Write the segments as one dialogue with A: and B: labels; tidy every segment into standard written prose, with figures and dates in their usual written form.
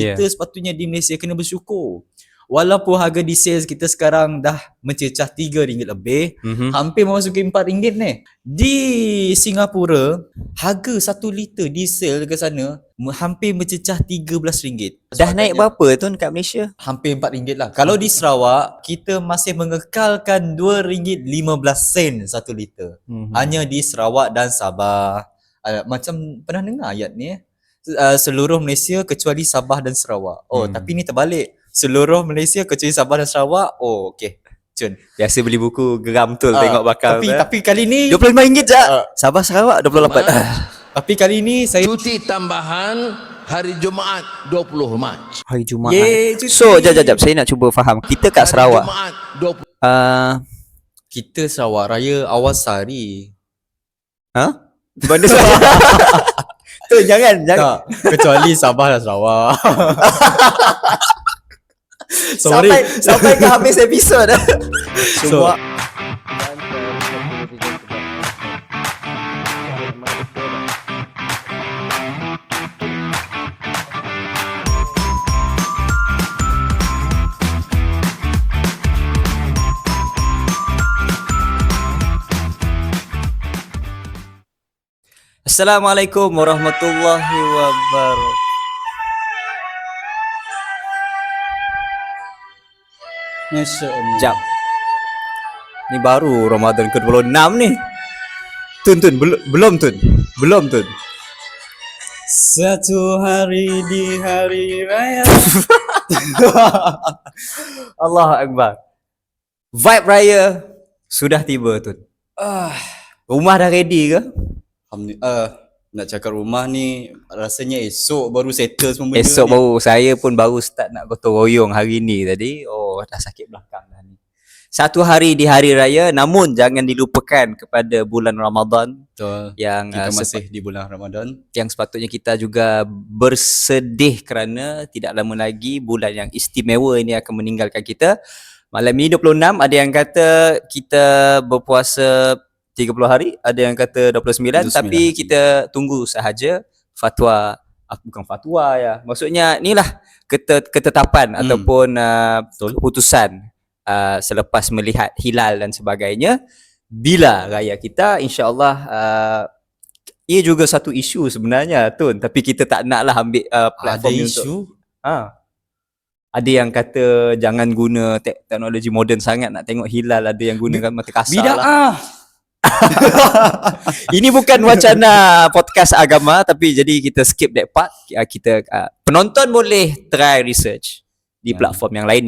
A: Kita sepatutnya di Malaysia kena bersyukur. Walaupun harga diesel kita sekarang dah mencecah RM3 lebih, hampir memasuki RM4 ni. Di Singapura, harga 1 liter diesel ke sana hampir mencecah RM13.
B: Dah naik berapa tu kat Malaysia?
A: Hampir RM4 lah. Kalau di Sarawak, kita masih mengekalkan RM2.15 1 liter. Hanya di Sarawak dan Sabah. Macam pernah dengar ayat ni seluruh Malaysia kecuali Sabah dan Sarawak. Tapi ni terbalik. Seluruh Malaysia kecuali Sabah dan Sarawak. Okey. Cun.
B: Biasa beli buku geram betul tengok bakal.
A: Tapi kali ni
B: RM25 je. Sabah Sarawak 28.
A: Tapi kali ni saya
C: cuti tambahan hari Jumaat 20 Mac.
B: Hari Jumaat.
A: cuti.
B: So, jap. Saya nak cuba faham. Kita kat Sarawak.
C: Jumaat 20.
A: Kita Sarawak Raya awal sehari.
B: Benda tu jangan.
A: Tak, kecuali Sabah dan Sarawak. Sorry.
B: Sampai ke habis episod. Semua Assalamualaikum warahmatullahi wabarakatuh. Jap. Ni baru Ramadan ke-26 ni. Tun belum Tun.
A: Satu hari di hari raya.
B: Allahu Akbar. Vibe raya sudah tiba Tun. Rumah dah ready ke?
A: Alhamdulillah. Nak cakap rumah ni rasanya esok baru settle semua benda.
B: Esok
A: ni.
B: saya pun baru start nak gotong royong hari ni tadi. Dah sakit belakang dah ni. Satu hari di hari raya, namun jangan dilupakan kepada bulan Ramadan.
A: Betul.
B: Yang
A: Kita masih di bulan Ramadan.
B: Yang sepatutnya kita juga bersedih kerana tidak lama lagi bulan yang istimewa ini akan meninggalkan kita. Malam ni 26, ada yang kata kita berpuasa 30 hari, ada yang kata 29, tapi kita tunggu sahaja fatwa, bukan fatwa ya. Maksudnya inilah ketetapan ataupun keputusan selepas melihat hilal dan sebagainya. Bila raya kita, insya-Allah ia juga satu isu sebenarnya Tun, tapi kita tak naklah ambil platform
A: ada
B: untuk
A: isu.
B: Ada yang kata jangan guna teknologi moden sangat nak tengok hilal, ada yang gunakan mata kasar lah. Ini bukan wacana podcast agama, tapi jadi kita skip that part. Kita penonton boleh try research di platform yang lain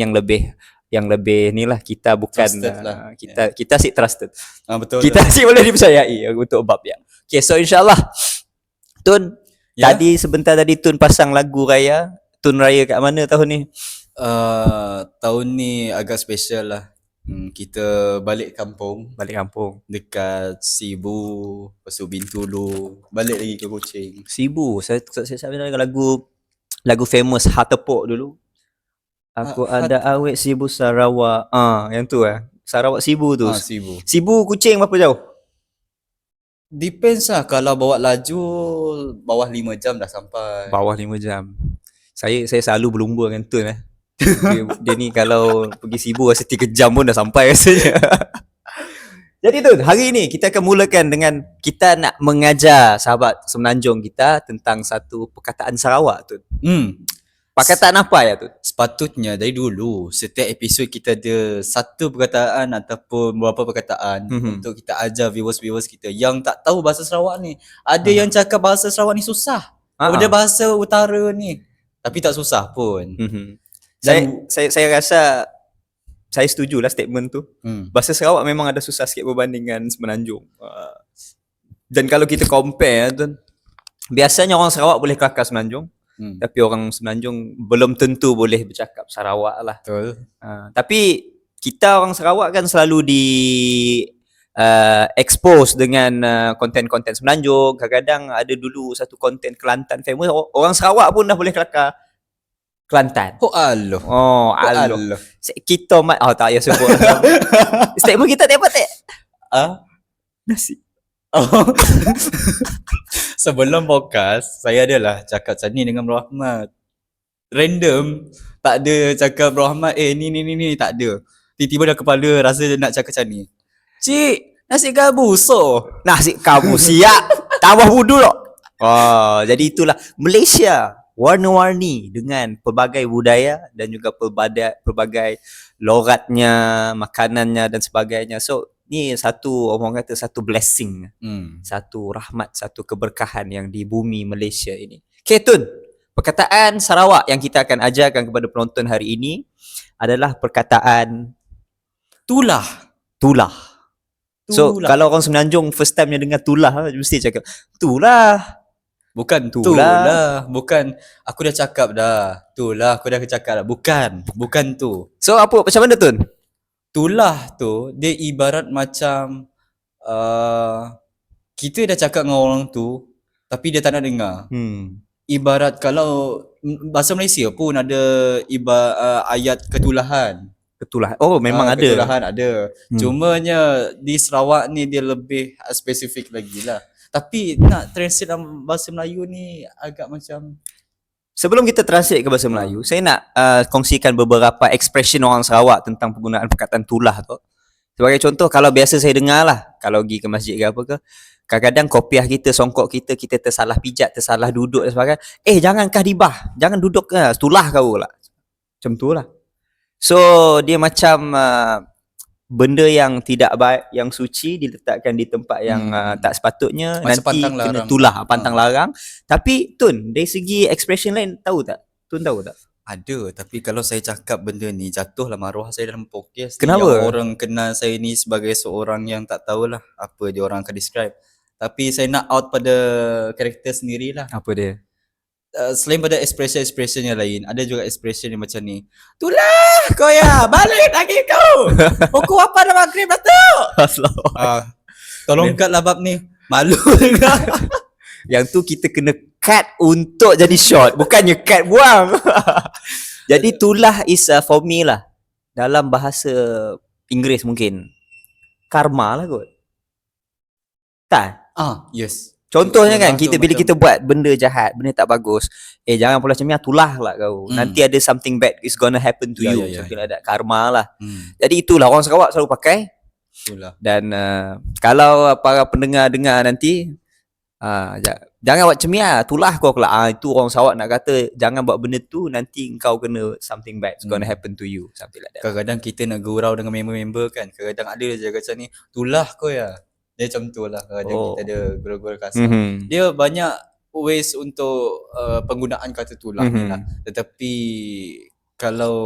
B: yang lebih ni lah. Kita bukan
A: lah.
B: kita si trusted.
A: Betul.
B: Kita si boleh dipercayai untuk bab yang. Okay, so insyaAllah Tun, tadi sebentar tadi Tun pasang lagu raya. Tun raya kat mana tahun ni?
A: Tahun ni agak special lah. Kita balik kampung dekat Sibu, lepas tu Bintulu, balik lagi ke Kuching.
B: Sibu, saya dengar lagu famous Hatepok dulu. Aku ada awet Sibu Sarawak. Yang tu Sarawak Sibu tu. Sibu Kuching berapa jauh?
A: Depends lah. Kalau bawa laju bawah 5 jam dah sampai.
B: Bawah 5 jam. Saya selalu berlumba dengan Tun dia ni kalau pergi Sibu rasa 3 jam pun dah sampai rasanya. Jadi Tun, hari ni kita akan mulakan dengan kita nak mengajar sahabat semenanjung kita tentang satu perkataan Sarawak Tun. Perkataan apa ya Tun?
A: Sepatutnya dari dulu setiap episod kita ada satu perkataan ataupun beberapa perkataan untuk kita ajar viewers kita yang tak tahu bahasa Sarawak ni. Ada yang cakap bahasa Sarawak ni susah daripada bahasa utara ni. Tapi tak susah pun.
B: Saya rasa saya setujulah statement tu. Bahasa Sarawak memang ada susah sikit berbanding dengan Semenanjung. Dan kalau kita compare tu, biasanya orang Sarawak boleh kelakar Semenanjung, tapi orang Semenanjung belum tentu boleh bercakap Sarawak lah.
A: Betul.
B: Tapi kita orang Sarawak kan selalu di expose dengan konten-konten Semenanjung. Kadang-kadang ada dulu satu konten Kelantan famous, orang Sarawak pun dah boleh kelakar Kelantan.
A: Allah.
B: Kita tak payah sebut. Statement kita tak apa tak? Nasi.
A: Sebelum podcast saya adalah cakap macam ni dengan Rahmat. random, tak ada cakap Bro Ahmad ni tak ada. Tiba-tiba dah kepala rasa nak cakap macam ni. Cik, nasi kalbu so.
B: Nasi kamu siap. Tambah wudu tak? Jadi itulah Malaysia warna-warni dengan pelbagai budaya dan juga pelbagai logatnya, makanannya dan sebagainya. So ni satu orang kata satu blessing, satu rahmat, satu keberkahan yang di bumi Malaysia ini. Okay Tun, perkataan Sarawak yang kita akan ajarkan kepada penonton hari ini adalah perkataan
A: Tulah.
B: tulah. So
A: Tulah.
B: kalau orang Semenanjung first time yang dengar tulah mesti cakap tulah.
A: Bukan
B: Tulah.
A: tulah. Bukan, aku dah cakap dah. Tulah, aku dah cakap dah. Bukan tu.
B: So apa macam mana Tun?
A: Tulah tu, dia ibarat macam kita dah cakap dengan orang tu, tapi dia tak nak dengar. Ibarat kalau bahasa Malaysia pun ada ayat ketulahan.
B: Ketulah. Oh memang ada.
A: Ketulahan ada. Cumanya di Sarawak ni dia lebih spesifik lagi lah. Tapi nak translate dalam bahasa Melayu ni agak macam
B: Sebelum kita translate ke bahasa Melayu, saya nak kongsikan beberapa expression orang Sarawak tentang penggunaan perkataan tulah tu. Sebagai contoh, kalau biasa saya dengar lah, kalau pergi ke masjid ke apa ke, kadang-kadang kopiah kita, songkok kita tersalah pijat, tersalah duduk dan sebagainya. Jangankah dibah, jangan duduk ke, tulah kau lah. Macam tu lah. So, dia macam benda yang tidak baik, yang suci diletakkan di tempat yang tak sepatutnya,
A: macam
B: nanti
A: pantang
B: kena
A: larang.
B: tulah, pantang larang. Tapi Tun, dari segi expression lain tahu tak? Tun tahu tak?
A: ada. Tapi kalau saya cakap benda ni, jatuhlah maruah saya dalam podcast ni.
B: Kenapa?
A: Yang orang kenal saya ni sebagai seorang yang tak tahulah apa dia orang akan describe. Tapi saya nak out pada karakter sendirilah.
B: Apa dia?
A: Selain pada expression yang lain, ada juga expression yang macam ni. Tulah kau ya, balik lagi kau. Pukul apa dah maghrib dah tu? Tolong cut lah bab ni. Malu dengar.
B: Yang tu kita kena cut untuk jadi short, bukannya cut buang. Jadi tulah is for me lah, dalam bahasa Inggeris mungkin karma lah kot. Tak?
A: Yes.
B: Contohnya kan,
A: Betul,
B: kita bila
A: betul.
B: kita buat benda jahat, benda tak bagus, jangan pula macam ni, tulah lah kau. Nanti ada something bad is gonna happen to
A: Ya,
B: you.
A: ya, ya.
B: Something like that, karma lah.
A: Jadi
B: Jadi itulah orang Sarawak selalu pakai.
A: itulah.
B: Dan kalau para pendengar dengar nanti, jangan buat macam ni lah, tulah kau kelak. Itu orang Sarawak nak kata, jangan buat benda tu, nanti kau kena something bad is gonna happen to you. Something like that.
A: Kadang-kadang kita nak gurau dengan member-member kan. Kadang-kadang ada je macam ni. Tulah kau ya. Dia macam tu lah. Kadang-kadang kita ada gurau-gurau kasar. Dia banyak ways untuk penggunaan kata tulah ni lah. Tetapi kalau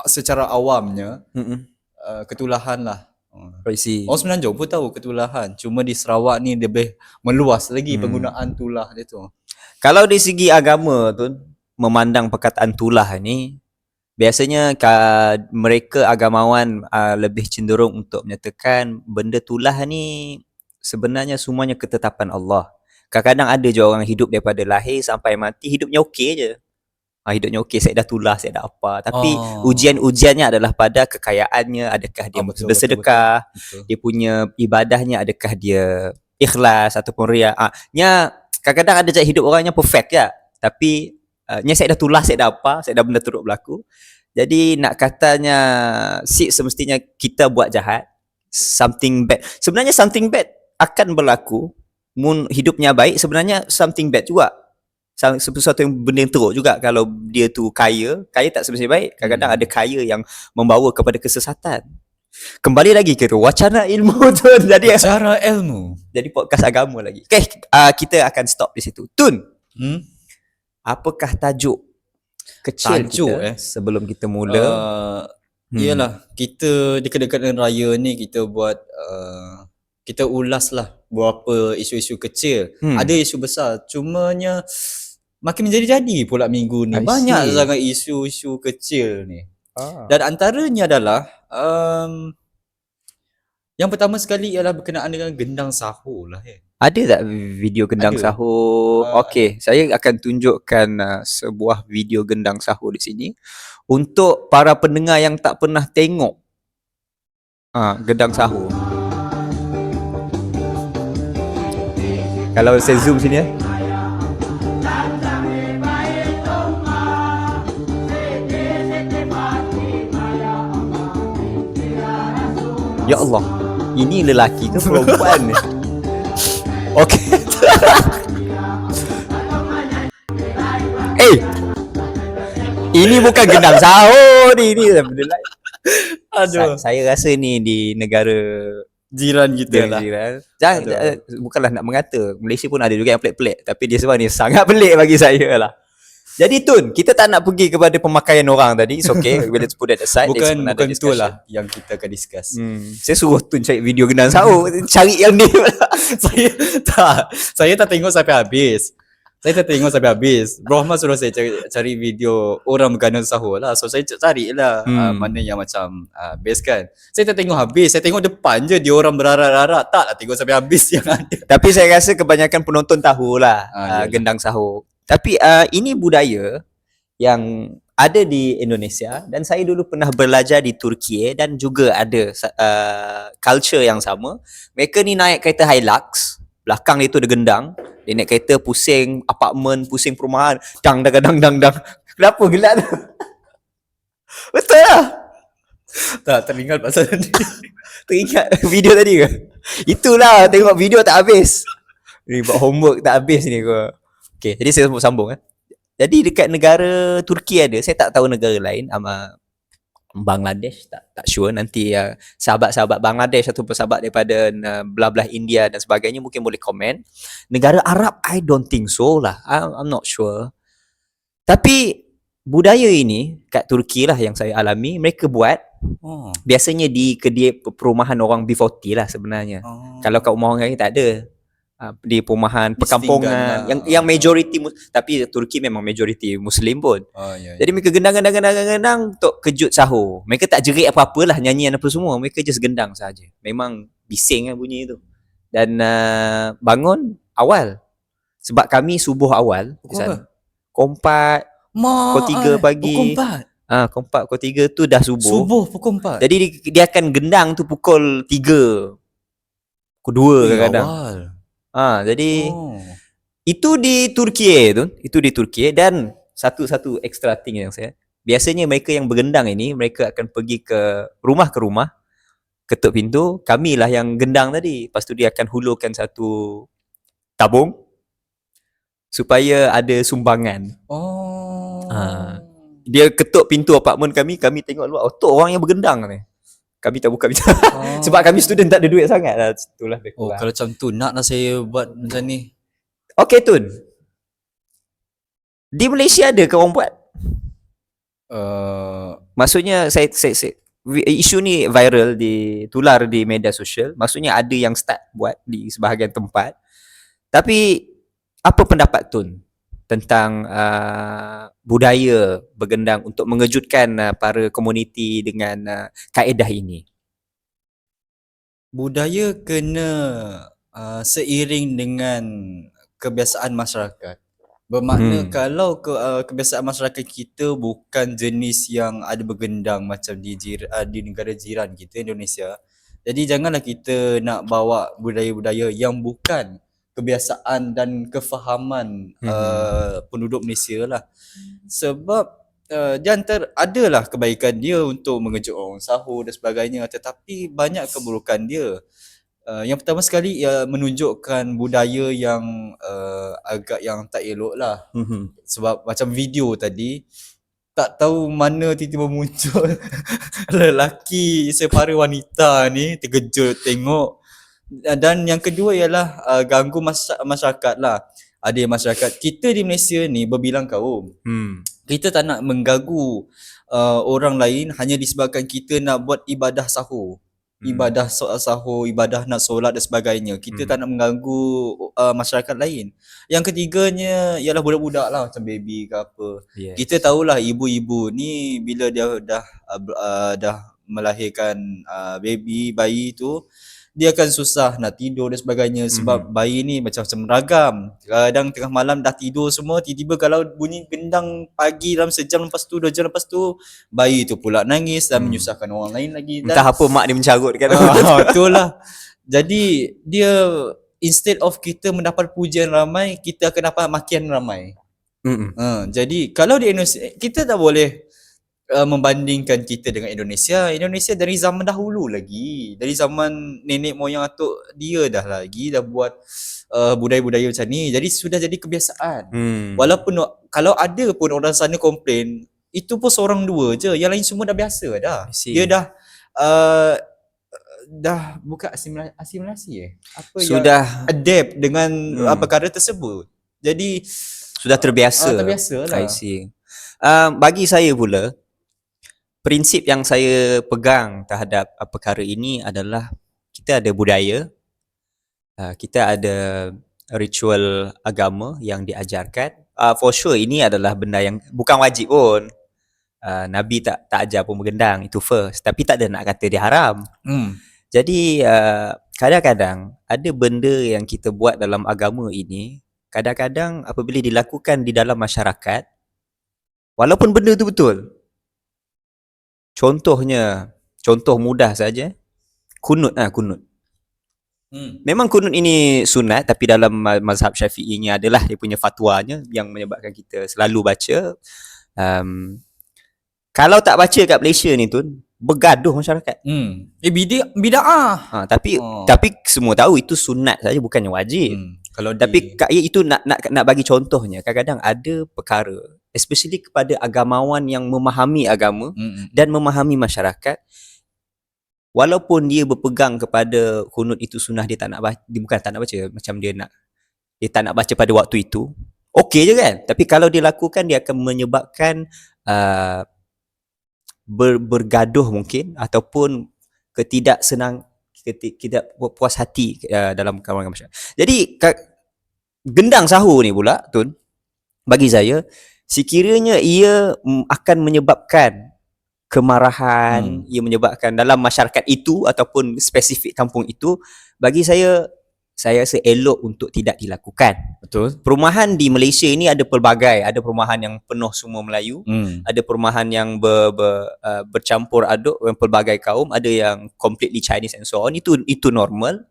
A: secara awamnya ketulahan lah.
B: I see.
A: Orang Semenanjung pun tahu ketulahan. Cuma di Sarawak ni lebih meluas lagi penggunaan tulah dia tu.
B: Kalau dari segi agama tu, memandang perkataan tulah ni, biasanya mereka agamawan lebih cenderung untuk menyatakan benda tulah ni sebenarnya semuanya ketetapan Allah. Kadang-kadang ada je orang hidup daripada lahir sampai mati, hidupnya okey je. Hidupnya okey, saya dah tulah, saya dah apa. Tapi ujian-ujiannya adalah pada kekayaannya, adakah dia
A: betul,
B: bersedekah,
A: betul.
B: dia punya ibadahnya, adakah dia ikhlas ataupun riak. Kadang-kadang ada je hidup orangnya perfect je. Tapi saya dah tulah, saya dah apa, saya dah benda turut berlaku. Jadi nak katanya semestinya kita buat jahat, something bad. Sebenarnya something bad akan berlaku. Mun hidupnya baik, sebenarnya something bad juga. Sesuatu yang benda yang teruk juga. Kalau dia tu kaya tak semestinya baik. Kadang-kadang ada kaya yang membawa kepada kesesatan. Kembali lagi ke wacana ilmu tu. Jadi
A: Cara ilmu.
B: jadi podcast agama lagi. Okay, kita akan stop di situ. Tun, apakah tajuk kecil
A: Tajuk,
B: kita sebelum kita mula?
A: Iyalah, kita dekat-dekat dengan raya ni kita buat kita ulas lah beberapa isu-isu kecil. Ada isu besar, cumanya makin menjadi-jadi pula minggu ni.
B: I
A: Banyak
B: see.
A: sangat isu-isu kecil ni. Dan antaranya adalah yang pertama sekali ialah berkenaan dengan gendang sahur lah.
B: Ada tak video gendang
A: Ada.
B: sahur? Okey, saya akan tunjukkan sebuah video gendang sahur di sini untuk para pendengar yang tak pernah tengok gendang sahur. Kalau saya zoom sini ya. Ya Allah, ini lelaki ke perempuan ni? Okey. Eh, ini bukan gendang sahur ni, benda lain.
A: Aduh,
B: Saya rasa ni di negara
A: jiran kita lah.
B: jiran. Jangan,
A: Aduh.
B: bukanlah nak mengata, Malaysia pun ada juga yang pelik-pelik, tapi dia sebab ni sangat pelik bagi saya lah. Jadi Tun, kita tak nak pergi kepada pemakaian orang tadi. It's okay, let's put that aside.
A: Bukan
B: Let's
A: bukan tu lah yang kita akan discuss.
B: Saya suruh Tun cari video gendang sahur, cari yang ni pula.
A: Saya tak tengok sampai habis. Bro Ahmad suruh saya cari video orang bergandang sahur lah. So saya cari lah mana yang macam best kan. Saya tak tengok habis. Saya tengok depan je dia orang berarak-rarak. Tak lah tengok sampai habis yang ada.
B: Tapi saya rasa kebanyakan penonton tahulah
A: Yalah.
B: gendang sahur. Tapi ini budaya yang ada di Indonesia dan saya dulu pernah belajar di Turki dan juga ada culture yang sama. Mereka ni naik kereta Hilux, belakang dia tu ada gendang. Dia naik kereta pusing apartmen, pusing perumahan. Dang. Kenapa gelap tu? Betul lah.
A: Tak teringat pasal ni.
B: Teringat video tadi ke? Itulah, tengok video tak habis. Ni buat homework tak habis ni kau. Okay, jadi saya sambung. Jadi dekat negara Turki ada, saya tak tahu negara lain, Bangladesh, tak sure. Nanti sahabat-sahabat Bangladesh ataupun sahabat daripada belah-belah India dan sebagainya mungkin boleh komen. Negara Arab, I don't think so lah. I'm not sure. Tapi budaya ini kat Turki lah yang saya alami, mereka buat biasanya di kedai perumahan orang B40 lah sebenarnya. Kalau kat rumah orang lain tak ada. Di perumahan perkampungan
A: lah.
B: yang majoriti tapi Turki memang majoriti Muslim pun.
A: Ya.
B: Jadi mereka gendang untuk kejut sahur. Mereka tak jerit apa-apalah, nyanyian apa semua. Mereka just gendang saja. Memang bising lah bunyi tu. Dan bangun awal. Sebab kami subuh awal di sana. Kompat pukul 3 pagi. Kompat pukul 3 tu dah subuh.
A: Subuh pukul 4.
B: Jadi dia akan gendang tu pukul 3. Pukul 2 kadang-kadang. Jadi itu di Turki tu. Itu di Turki dan satu extra thing yang saya. Biasanya mereka yang bergendang ini mereka akan pergi ke rumah, ketuk pintu, kamilah yang gendang tadi. Lepas tu dia akan hulurkan satu tabung supaya ada sumbangan. Dia ketuk pintu apartmen kami tengok luar, tu orang yang bergendang ni. Kami tak buka pintu. Sebab kami student tak ada duit sangat lah. Itulah lebih kurang.
A: Kalau macam tu naklah saya buat macam ni.
B: Okay Tun, di Malaysia ada ke orang buat? Maksudnya saya isu ni viral, tular di media sosial. Maksudnya ada yang start buat di sebahagian tempat. Tapi apa pendapat Tun tentang budaya bergendang untuk mengejutkan para komuniti dengan kaedah ini?
A: Budaya kena seiring dengan kebiasaan masyarakat. Bermakna kalau kebiasaan masyarakat kita bukan jenis yang ada bergendang macam di negara jiran kita Indonesia. Jadi janganlah kita nak bawa budaya-budaya yang bukan kebiasaan dan kefahaman penduduk Malaysia lah. Sebab adalah kebaikan dia untuk mengejut orang sahur dan sebagainya, tetapi banyak keburukan dia. Yang pertama sekali ia menunjukkan budaya yang agak yang tak elok lah. Sebab macam video tadi, tak tahu mana tiba-tiba muncul lelaki separa wanita ni terkejut tengok. Dan yang kedua ialah ganggu masyarakat lah. Ada masyarakat kita di Malaysia ni berbilang kaum. Kita tak nak mengganggu orang lain hanya disebabkan kita nak buat ibadah sahur. Ibadah sahur, ibadah nak solat dan sebagainya. Kita tak nak mengganggu masyarakat lain. Yang ketiganya ialah budak-budak lah, macam baby ke apa.
B: Yes.
A: Kita tahulah ibu-ibu ni bila dia dah melahirkan bayi tu, dia akan susah nak tidur dan sebagainya sebab bayi ni macam-macam ragam. Kadang tengah malam dah tidur semua, tiba-tiba kalau bunyi gendang pagi dalam sejam lepas tu, 2 jam lepas tu, bayi tu pula nangis dan menyusahkan orang lain lagi.
B: Entah apa mak dia mencarut kan.
A: Itulah. Jadi dia instead of kita mendapat pujian ramai, kita akan dapat makian ramai. Jadi kalau di Indonesia kita tak boleh membandingkan kita dengan Indonesia dari zaman dahulu lagi, dari zaman nenek moyang atuk dia dah buat budaya-budaya macam ni, jadi sudah jadi kebiasaan. Walaupun kalau ada pun orang sana komplain, itu pun seorang dua je, yang lain semua dah biasa dah.
B: I see.
A: Dia dah bukan asimilasi apa
B: Sudah
A: yang adapt dengan perkara tersebut, jadi
B: sudah terbiasa.
A: terbiasa lah.
B: I see. Bagi saya pula, prinsip yang saya pegang terhadap perkara ini adalah kita ada budaya, kita ada ritual agama yang diajarkan. For sure ini adalah benda yang bukan wajib pun. Nabi tak ajar pun bergendang, itu first. Tapi tak ada nak kata dia haram. Jadi kadang-kadang ada benda yang kita buat dalam agama ini, kadang-kadang apabila dilakukan di dalam masyarakat, walaupun benda tu betul. Contoh mudah saja, kunut. Memang kunut ini sunat, tapi dalam mazhab Syafi'i ini adalah dia punya fatwanya yang menyebabkan kita selalu baca. Kalau tak baca kat Malaysia ni tu, bergaduh masyarakat.
A: Bid'ah.
B: Tapi semua tahu itu sunat saja, bukannya wajib.
A: Kalau
B: Tapi itu nak bagi contohnya, kadang-kadang ada perkara, especially kepada agamawan yang memahami agama dan memahami masyarakat, walaupun dia berpegang kepada kunut itu sunnah, dia tak nak baca, dia bukan tak nak baca, macam dia tak nak baca pada waktu itu, okey je kan. Tapi kalau dia lakukan, dia akan menyebabkan bergaduh mungkin, ataupun tidak puas hati dalam kalangan masyarakat. Jadi gendang sahur ni pula Tun, bagi saya, sekiranya ia akan menyebabkan kemarahan, ia menyebabkan dalam masyarakat itu ataupun spesifik kampung itu, bagi saya rasa elok untuk tidak dilakukan.
A: betul.
B: Perumahan di Malaysia ini ada pelbagai, ada perumahan yang penuh semua Melayu, ada perumahan yang bercampur aduk dengan pelbagai kaum, ada yang completely Chinese and so on. Itu normal.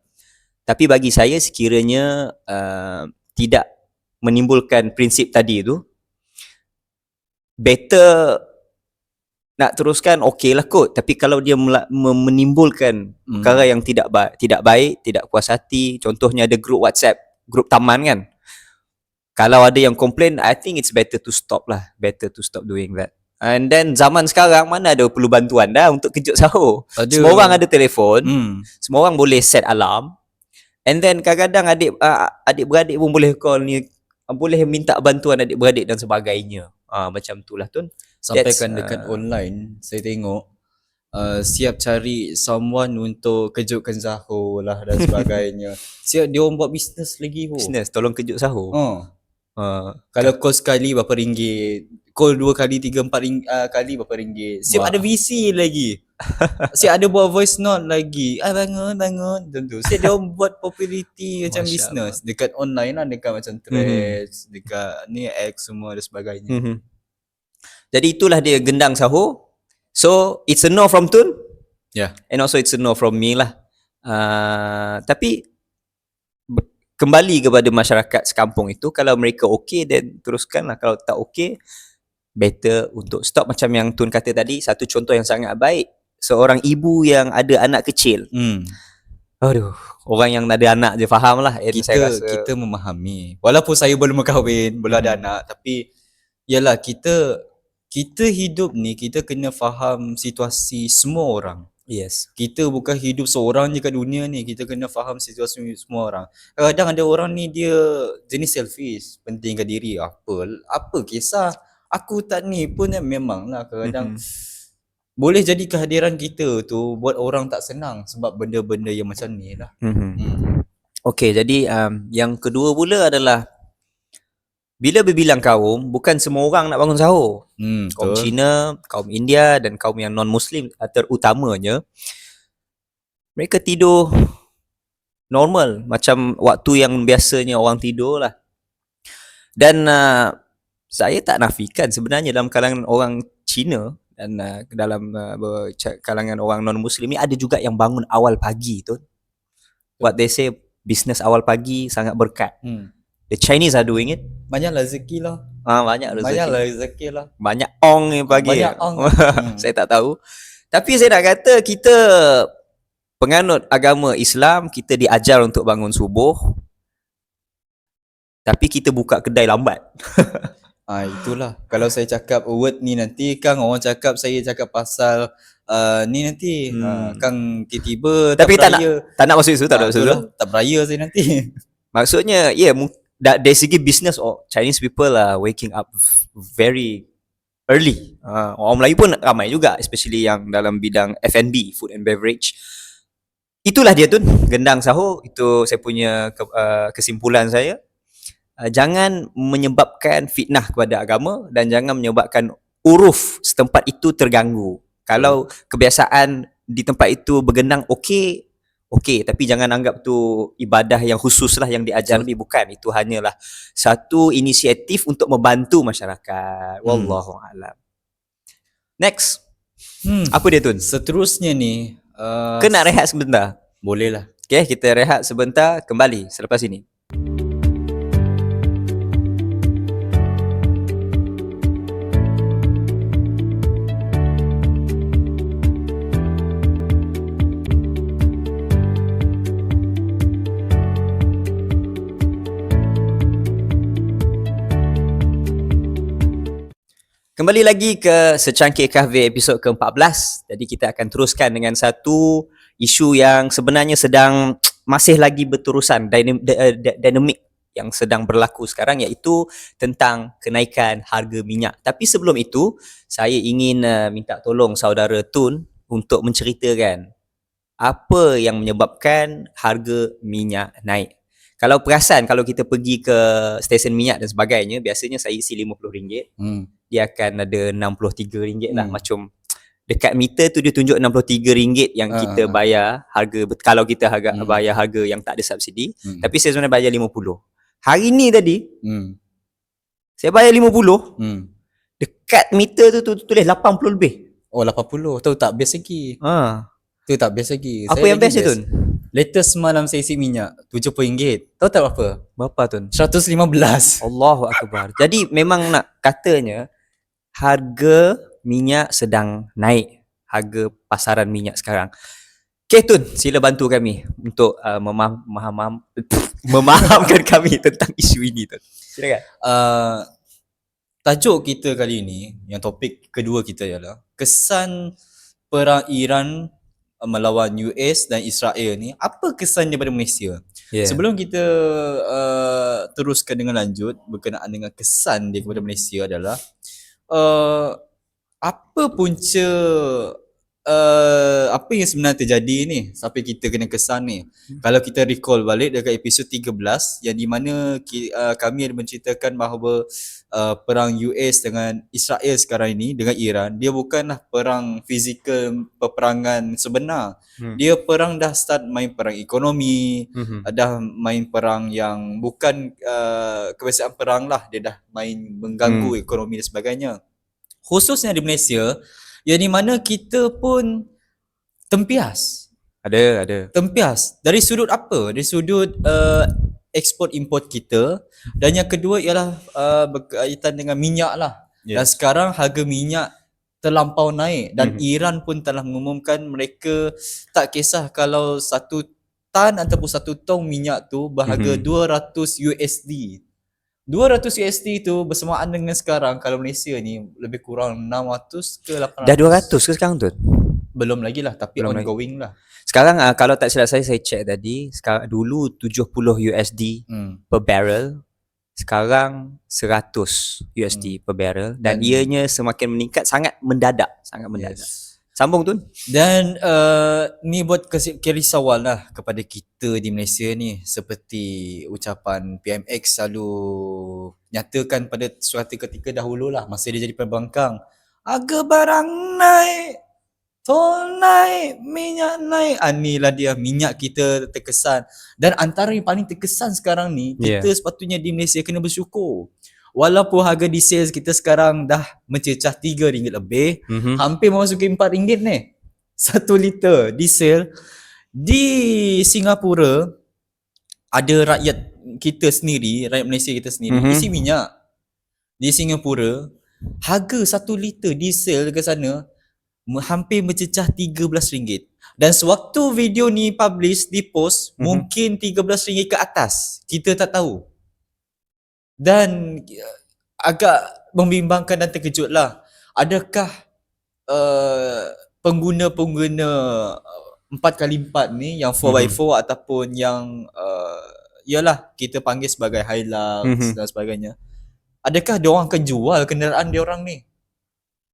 B: Tapi bagi saya, sekiranya tidak menimbulkan prinsip tadi itu, better nak teruskan, okey lah kot. Tapi kalau dia menimbulkan perkara yang tidak baik, tidak puas hati, contohnya ada grup WhatsApp, grup taman kan, kalau ada yang komplain, I think it's better to stop doing that. And then zaman sekarang mana ada perlu bantuan dah untuk kejut sahur. Semua orang ada telefon, semua orang boleh set alarm, and then kadang-kadang adik-beradik pun boleh call ni, boleh minta bantuan adik-beradik dan sebagainya. Macam tu lah Tun.
A: Sampaikan dekat online, saya tengok siap cari someone untuk kejutkan sahur lah dan sebagainya. Siap dia orang buat bisnes lagi pun.
B: Bisnes tolong kejut sahur.
A: Kalau call sekali berapa ringgit, call 2 kali 3 4 kali berapa ringgit. Siap ada VC lagi. Siap ada buat voice note lagi. Bangun tentu. Siap dia orang buat populariti macam bisnes dekat online lah, dekat macam Threads, dekat ni X semua dan sebagainya.
B: Jadi itulah dia gendang sahur. So it's a no from Tun.
A: Yeah.
B: And also it's a no from me lah. Tapi kembali kepada masyarakat sekampung itu, kalau mereka okey, then teruskanlah. Kalau tak okey, better untuk stop. Macam yang Tun kata tadi, satu contoh yang sangat baik, seorang ibu yang ada anak kecil. Aduh, orang yang ada anak je faham lah.
A: Kita memahami. Walaupun saya belum berkahwin, belum ada anak, tapi yalah, kita hidup ni, kita kena faham situasi semua orang.
B: Yes.
A: Kita bukan hidup seorang je kat dunia ni, kita kena faham situasi semua orang. Kadang-kadang ada orang ni dia jenis selfish, pentingkan diri. Apa kisah, aku tak ni pun memang lah kadang-kadang boleh jadi kehadiran kita tu buat orang tak senang sebab benda-benda yang macam ni lah.
B: Okay, jadi yang kedua pula adalah, bila berbilang kaum, bukan semua orang nak bangun sahur. Kaum Cina, kaum India dan kaum yang non-Muslim terutamanya, mereka tidur normal, macam waktu yang biasanya orang tidur lah. Dan saya tak nafikan sebenarnya dalam kalangan orang Cina dan dalam kalangan orang non-Muslim ni, ada juga yang bangun awal pagi tu. What they say, business awal pagi sangat berkat. The Chinese are doing it.
A: Banyak rezeki lah.
B: Banyak rezeki.
A: Banyaklah rezeki lah.
B: Banyak ong yang bagi.
A: Banyak ong.
B: Saya tak tahu. Tapi saya nak kata kita penganut agama Islam, kita diajar untuk bangun subuh. Tapi kita buka kedai lambat.
A: Itulah. Kalau saya cakap word ni nanti Kang orang cakap saya cakap pasal ni nanti Kang tiba-tiba
B: Tapi tak
A: beraya.
B: nak masuk situ, tak nak masuk situ.
A: Itulah, tak beraya saya nanti.
B: Maksudnya, dari segi business, Chinese people are waking up very early. Orang Melayu pun ramai juga, especially yang dalam bidang F&B, food and beverage. Itulah dia tu, gendang sahur. Itu saya punya kesimpulan saya. Jangan menyebabkan fitnah kepada agama dan jangan menyebabkan uruf setempat itu terganggu. Kalau kebiasaan di tempat itu bergendang okey, tapi jangan anggap tu ibadah yang khusus lah yang diajar Nabi. Bukan, itu hanyalah satu inisiatif untuk membantu masyarakat. Wallahu a'lam. Next. Apa dia tu?
A: Seterusnya ni
B: Kena rehat sebentar.
A: boleh lah.
B: Okay, kita rehat sebentar, kembali selepas ini. Kembali lagi ke Secangkir Kahve episod ke-14. Jadi kita akan teruskan dengan satu isu yang sebenarnya sedang masih lagi berterusan, dinamik yang sedang berlaku sekarang, iaitu tentang kenaikan harga minyak. Tapi sebelum itu, saya ingin minta tolong saudara Tun untuk menceritakan apa yang menyebabkan harga minyak naik. Kalau perasan, kalau kita pergi ke stesen minyak dan sebagainya, biasanya saya isi RM50. Dia akan ada RM63 lah. Macam dekat meter tu dia tunjuk RM63 yang kita bayar harga, kalau kita bayar harga yang tak ada subsidi. Tapi saya sebenarnya bayar RM50. Hari ni tadi saya bayar RM50. Dekat meter tu tulis RM80 lebih.
A: Oh, 80. Tahu tak best lagi. Tu tak best lagi.
B: Apa
A: Saya
B: yang
A: lagi
B: best tu?
A: Latest semalam saya isi minyak RM70. Tahu tak berapa?
B: Berapa tu?
A: 115.
B: Allahu Akbar. Jadi memang nak katanya harga minyak sedang naik. Harga pasaran minyak sekarang. Okay Tun, sila bantu kami untuk memahamkan kami tentang isu ini Tun. Silakan.
A: Tajuk kita kali ini, yang topik kedua kita ialah kesan perang Iran melawan US dan Israel ni, apa kesannya pada Malaysia? Sebelum kita teruskan dengan lanjut berkenaan dengan kesan dia kepada Malaysia adalah apa punca apa yang sebenarnya terjadi ni sampai kita kena kesan ni. Kalau kita recall balik dekat episod 13 yang di mana kami ada menceritakan bahawa perang US dengan Israel sekarang ini dengan Iran, dia bukanlah perang fizikal, peperangan sebenar. Dia perang dah start main perang ekonomi, dah main perang yang bukan kebiasaan perang lah, dia dah main mengganggu ekonomi dan sebagainya. Khususnya di Malaysia, yang di mana kita pun tempias.
B: Ada.
A: Tempias. Dari sudut apa? Dari sudut ekspor import kita. Dan yang kedua ialah berkaitan dengan minyak lah. Dan sekarang harga minyak terlampau naik. Dan Iran pun telah mengumumkan mereka tak kisah kalau 1 tan ataupun 1 tong minyak tu berharga $200. $200 tu bersamaan dengan sekarang kalau Malaysia ni lebih kurang 600 ke 800.
B: Dah 200 ke sekarang tu?
A: Belum lagi lah, tapi
B: Belum
A: ongoing lah.
B: Sekarang kalau tak silap saya check tadi, sekarang dulu $70 per barrel, sekarang $100 per barrel, dan ianya semakin meningkat sangat mendadak. Sambung tu.
A: Dan ni buat kerisauan lah kepada kita di Malaysia ni, seperti ucapan PMX selalu nyatakan pada suatu ketika dahulu lah masa dia jadi pembangkang, harga barang naik, tol naik, minyak naik. Inilah dia, minyak kita terkesan. Dan antara yang paling terkesan sekarang ni, kita sepatutnya di Malaysia kena bersyukur. Walaupun harga diesel kita sekarang dah mencecah RM3 lebih, hampir memasuki RM4 ni 1 liter diesel. Di Singapura ada rakyat kita sendiri, rakyat Malaysia kita sendiri isi minyak. di Singapura, harga 1 liter diesel ke sana hampir mencecah RM13. Dan sewaktu video ni publish, di post, mungkin RM13 ke atas. Kita tak tahu. Dan agak membimbangkan dan terkejut lah. Adakah pengguna-pengguna 4x4 ni yang 4x4 ataupun yang yalah kita panggil sebagai Hilux dan sebagainya, adakah diorang akan jual kenderaan diorang ni?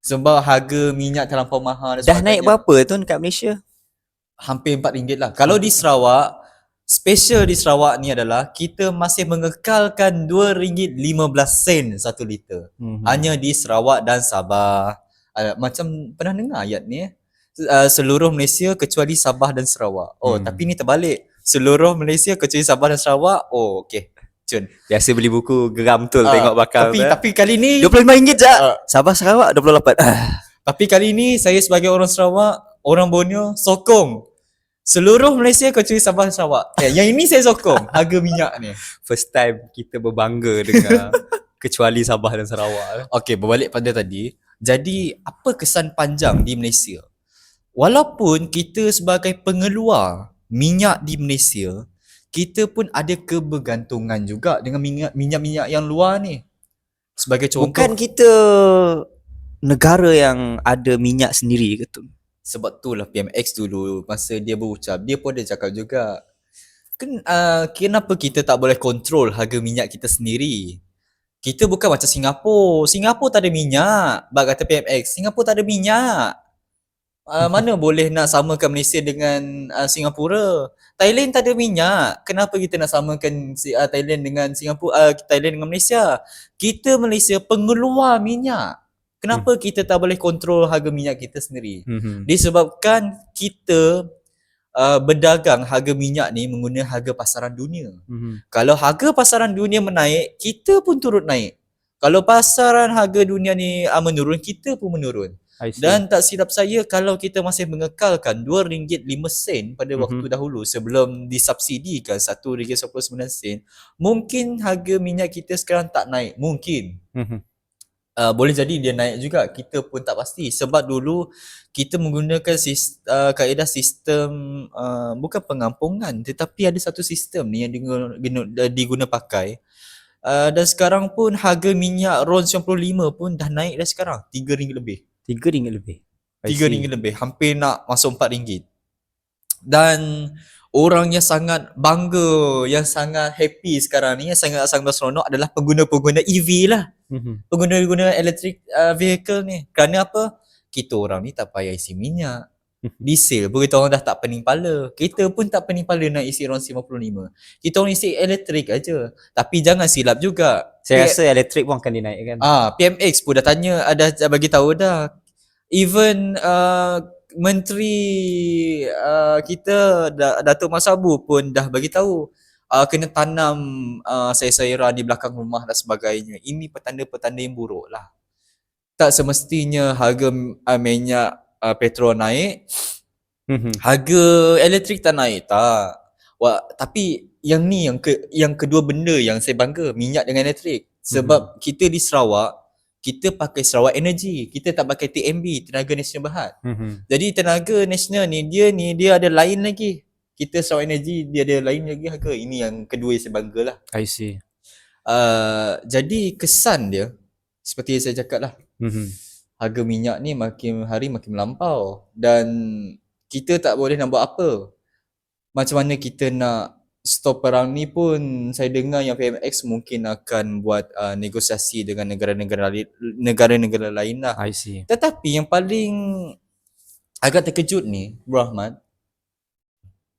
A: Sebab harga minyak terlampau mahal dan
B: Dah
A: sebagainya.
B: naik berapa tu kat Malaysia?
A: Hampir RM4 lah. Kalau di Sarawak, special di Sarawak ni adalah kita masih mengekalkan RM2.15 1 liter. Hanya di Sarawak dan Sabah. Macam pernah dengar ayat ni seluruh Malaysia kecuali Sabah dan Sarawak. Tapi ni terbalik. Seluruh Malaysia kecuali Sabah dan Sarawak. Okey. Cun.
B: Biasa beli buku geram betul tengok bakal.
A: Tapi kali ni
B: RM25 je. Sabah Sarawak 28.
A: Tapi kali ni saya sebagai orang Sarawak, orang Borneo sokong seluruh Malaysia kecuali Sabah dan Sarawak. Yang ini saya sokong harga minyak ni.
B: First time kita berbangga dengan kecuali Sabah dan Sarawak.
A: Okey, berbalik pada tadi. Jadi, apa kesan panjang di Malaysia? Walaupun kita sebagai pengeluar minyak di Malaysia, kita pun ada kebergantungan juga dengan minyak-minyak yang luar ni. Sebagai contoh.
B: Bukan kita negara yang ada minyak sendiri ke tu?
A: Sebab tu lah PMX dulu masa dia berucap, dia pun ada cakap juga, kenapa kita tak boleh kontrol harga minyak kita sendiri? Kita bukan macam Singapura. Singapura tak ada minyak. Bak kata PMX, Singapura tak ada minyak. Mana boleh nak samakan Malaysia dengan Singapura? Thailand tak ada minyak. Kenapa kita nak samakan Thailand dengan Singapura, Thailand dengan Malaysia? Kita Malaysia pengeluar minyak. Kenapa kita tak boleh kontrol harga minyak kita sendiri? Disebabkan kita berdagang harga minyak ni menggunakan harga pasaran dunia. Kalau harga pasaran dunia menaik, kita pun turut naik. Kalau pasaran harga dunia ni menurun, kita pun menurun. Dan tak silap saya, kalau kita masih mengekalkan RM2.05 pada waktu dahulu sebelum disubsidikan RM1.99, mungkin harga minyak kita sekarang tak naik. Mungkin. Boleh jadi dia naik juga, kita pun tak pasti. Sebab dulu kita menggunakan kaedah sistem bukan pengampungan, tetapi ada satu sistem ni yang diguna pakai. Dan sekarang pun harga minyak RON 95 pun dah naik dah sekarang, RM3 lebih.
B: RM3 lebih.
A: RM3 lebih, hampir nak masuk RM4. Dan orang yang sangat bangga, yang sangat happy sekarang ni, yang sangat seronok adalah pengguna-pengguna EV lah. Pengguna-pengguna electric vehicle ni. Kerana apa? Kita orang ni tak payah isi minyak. Diesel pun kita orang dah tak pening pala. Kita pun tak pening pala nak isi RON 55. Kita orang isi elektrik aja. Tapi jangan silap juga.
B: Saya rasa elektrik pun akan dinaikkan.
A: PMX pun dah tanya, dah bagi tahu dah. Even Menteri kita Datuk Masabu pun dah bagi tahu kena tanam sayur-sayuran di belakang rumah dan sebagainya. Ini petanda-petanda yang buruk lah. Tak semestinya harga minyak petrol naik, harga elektrik tak naik, tak. Tapi yang ni yang kedua benda yang saya bangga, minyak dengan elektrik. Sebab kita di Sarawak, kita pakai Sarawak Energy, kita tak pakai TNB, Tenaga Nasional Berhad. Jadi Tenaga Nasional ni dia ada lain lagi. Kita Sarawak Energy dia ada lain lagi harga. Ini yang kedua yang saya bangga lah.
B: I see.
A: Jadi kesan dia seperti yang saya cakap lah. Harga minyak ni makin hari makin melampau dan kita tak boleh nak buat apa. Macam mana kita nak stop perang ni pun saya dengar yang PMX mungkin akan buat negosiasi dengan negara-negara lain lah.
B: I see.
A: Tetapi yang paling agak terkejut ni, Bro Ahmad,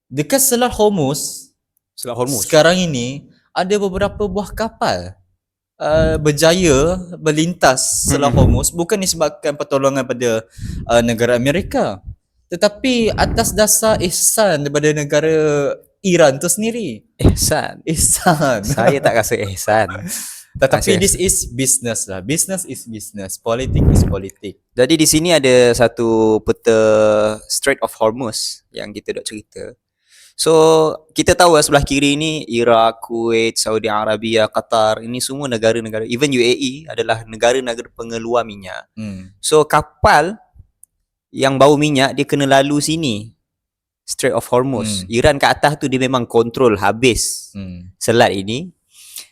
A: dekat Selat Hormuz sekarang ini ada beberapa buah kapal berjaya berlintas Selat Hormuz, bukan disebabkan pertolongan pada negara Amerika, tetapi atas dasar ihsan daripada negara Iran tu sendiri.
B: Ihsan. Saya tak rasa ihsan.
A: Tetapi this is business lah. Business is business. Politik is politik.
B: Jadi di sini ada satu peta Strait of Hormuz yang kita dah cerita. So kita tahu sebelah kiri ni Iraq, Kuwait, Saudi Arabia, Qatar, ini semua negara-negara, even UAE adalah negara-negara pengeluar minyak. So kapal yang bawa minyak dia kena lalu sini, Strait of Hormuz. Iran kat atas tu dia memang kontrol habis selat ini.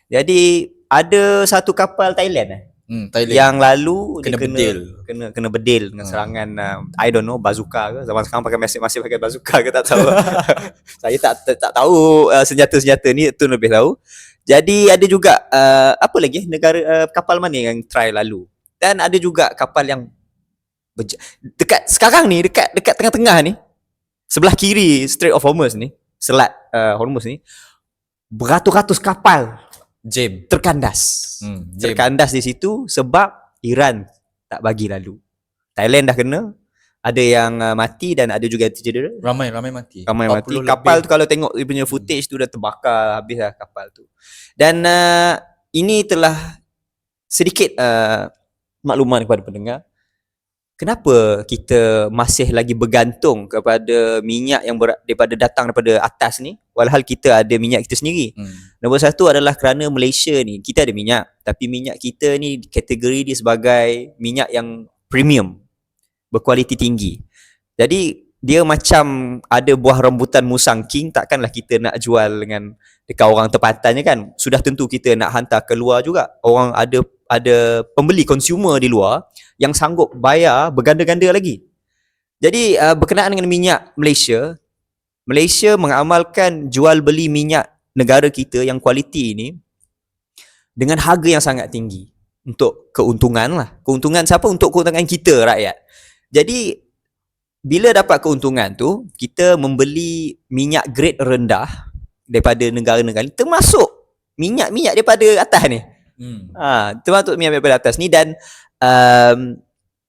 B: Jadi ada satu kapal Thailand
A: Thailand
B: yang lalu
A: kena
B: dia
A: bedil.
B: kena bedil dengan serangan I don't know, bazooka ke, zaman sekarang pakai masih pakai bazooka ke tak tahu. Saya tak tahu senjata-senjata ni, tu lebih tahu. Jadi ada juga apa lagi negara kapal mana yang try lalu, dan ada juga kapal yang dekat sekarang ni, dekat tengah-tengah ni, sebelah kiri Strait of Hormuz ni, selat Hormuz ni, beratus-ratus kapal
A: Jam.
B: terkandas.
A: Jam.
B: Terkandas di situ sebab Iran tak bagi lalu. Thailand dah kena, ada yang mati dan ada juga yang cedera.
A: Ramai mati.
B: Ramai mati.
A: 40
B: Kapal
A: lebih.
B: tu kalau tengok dia punya footage tu dah terbakar habis lah kapal tu. Dan ini telah sedikit makluman kepada pendengar. Kenapa kita masih lagi bergantung kepada minyak yang datang daripada atas ni, walhal kita ada minyak kita sendiri? Nombor satu adalah kerana Malaysia ni, kita ada minyak, tapi minyak kita ni kategori dia sebagai minyak yang premium, berkualiti tinggi. Jadi dia macam ada buah rambutan musang king, takkanlah kita nak jual dengan dekat orang tempatannya kan. Sudah tentu kita nak hantar keluar juga. Orang ada pembeli, consumer di luar yang sanggup bayar berganda-ganda lagi. Jadi berkenaan dengan minyak Malaysia mengamalkan jual beli minyak negara kita yang kualiti ini dengan harga yang sangat tinggi untuk keuntungan lah. Keuntungan siapa? Untuk keuntungan kita rakyat. Jadi bila dapat keuntungan tu, kita membeli minyak grade rendah daripada negara-negara, termasuk minyak daripada atas ni. Termasuk minyak daripada atas ni, dan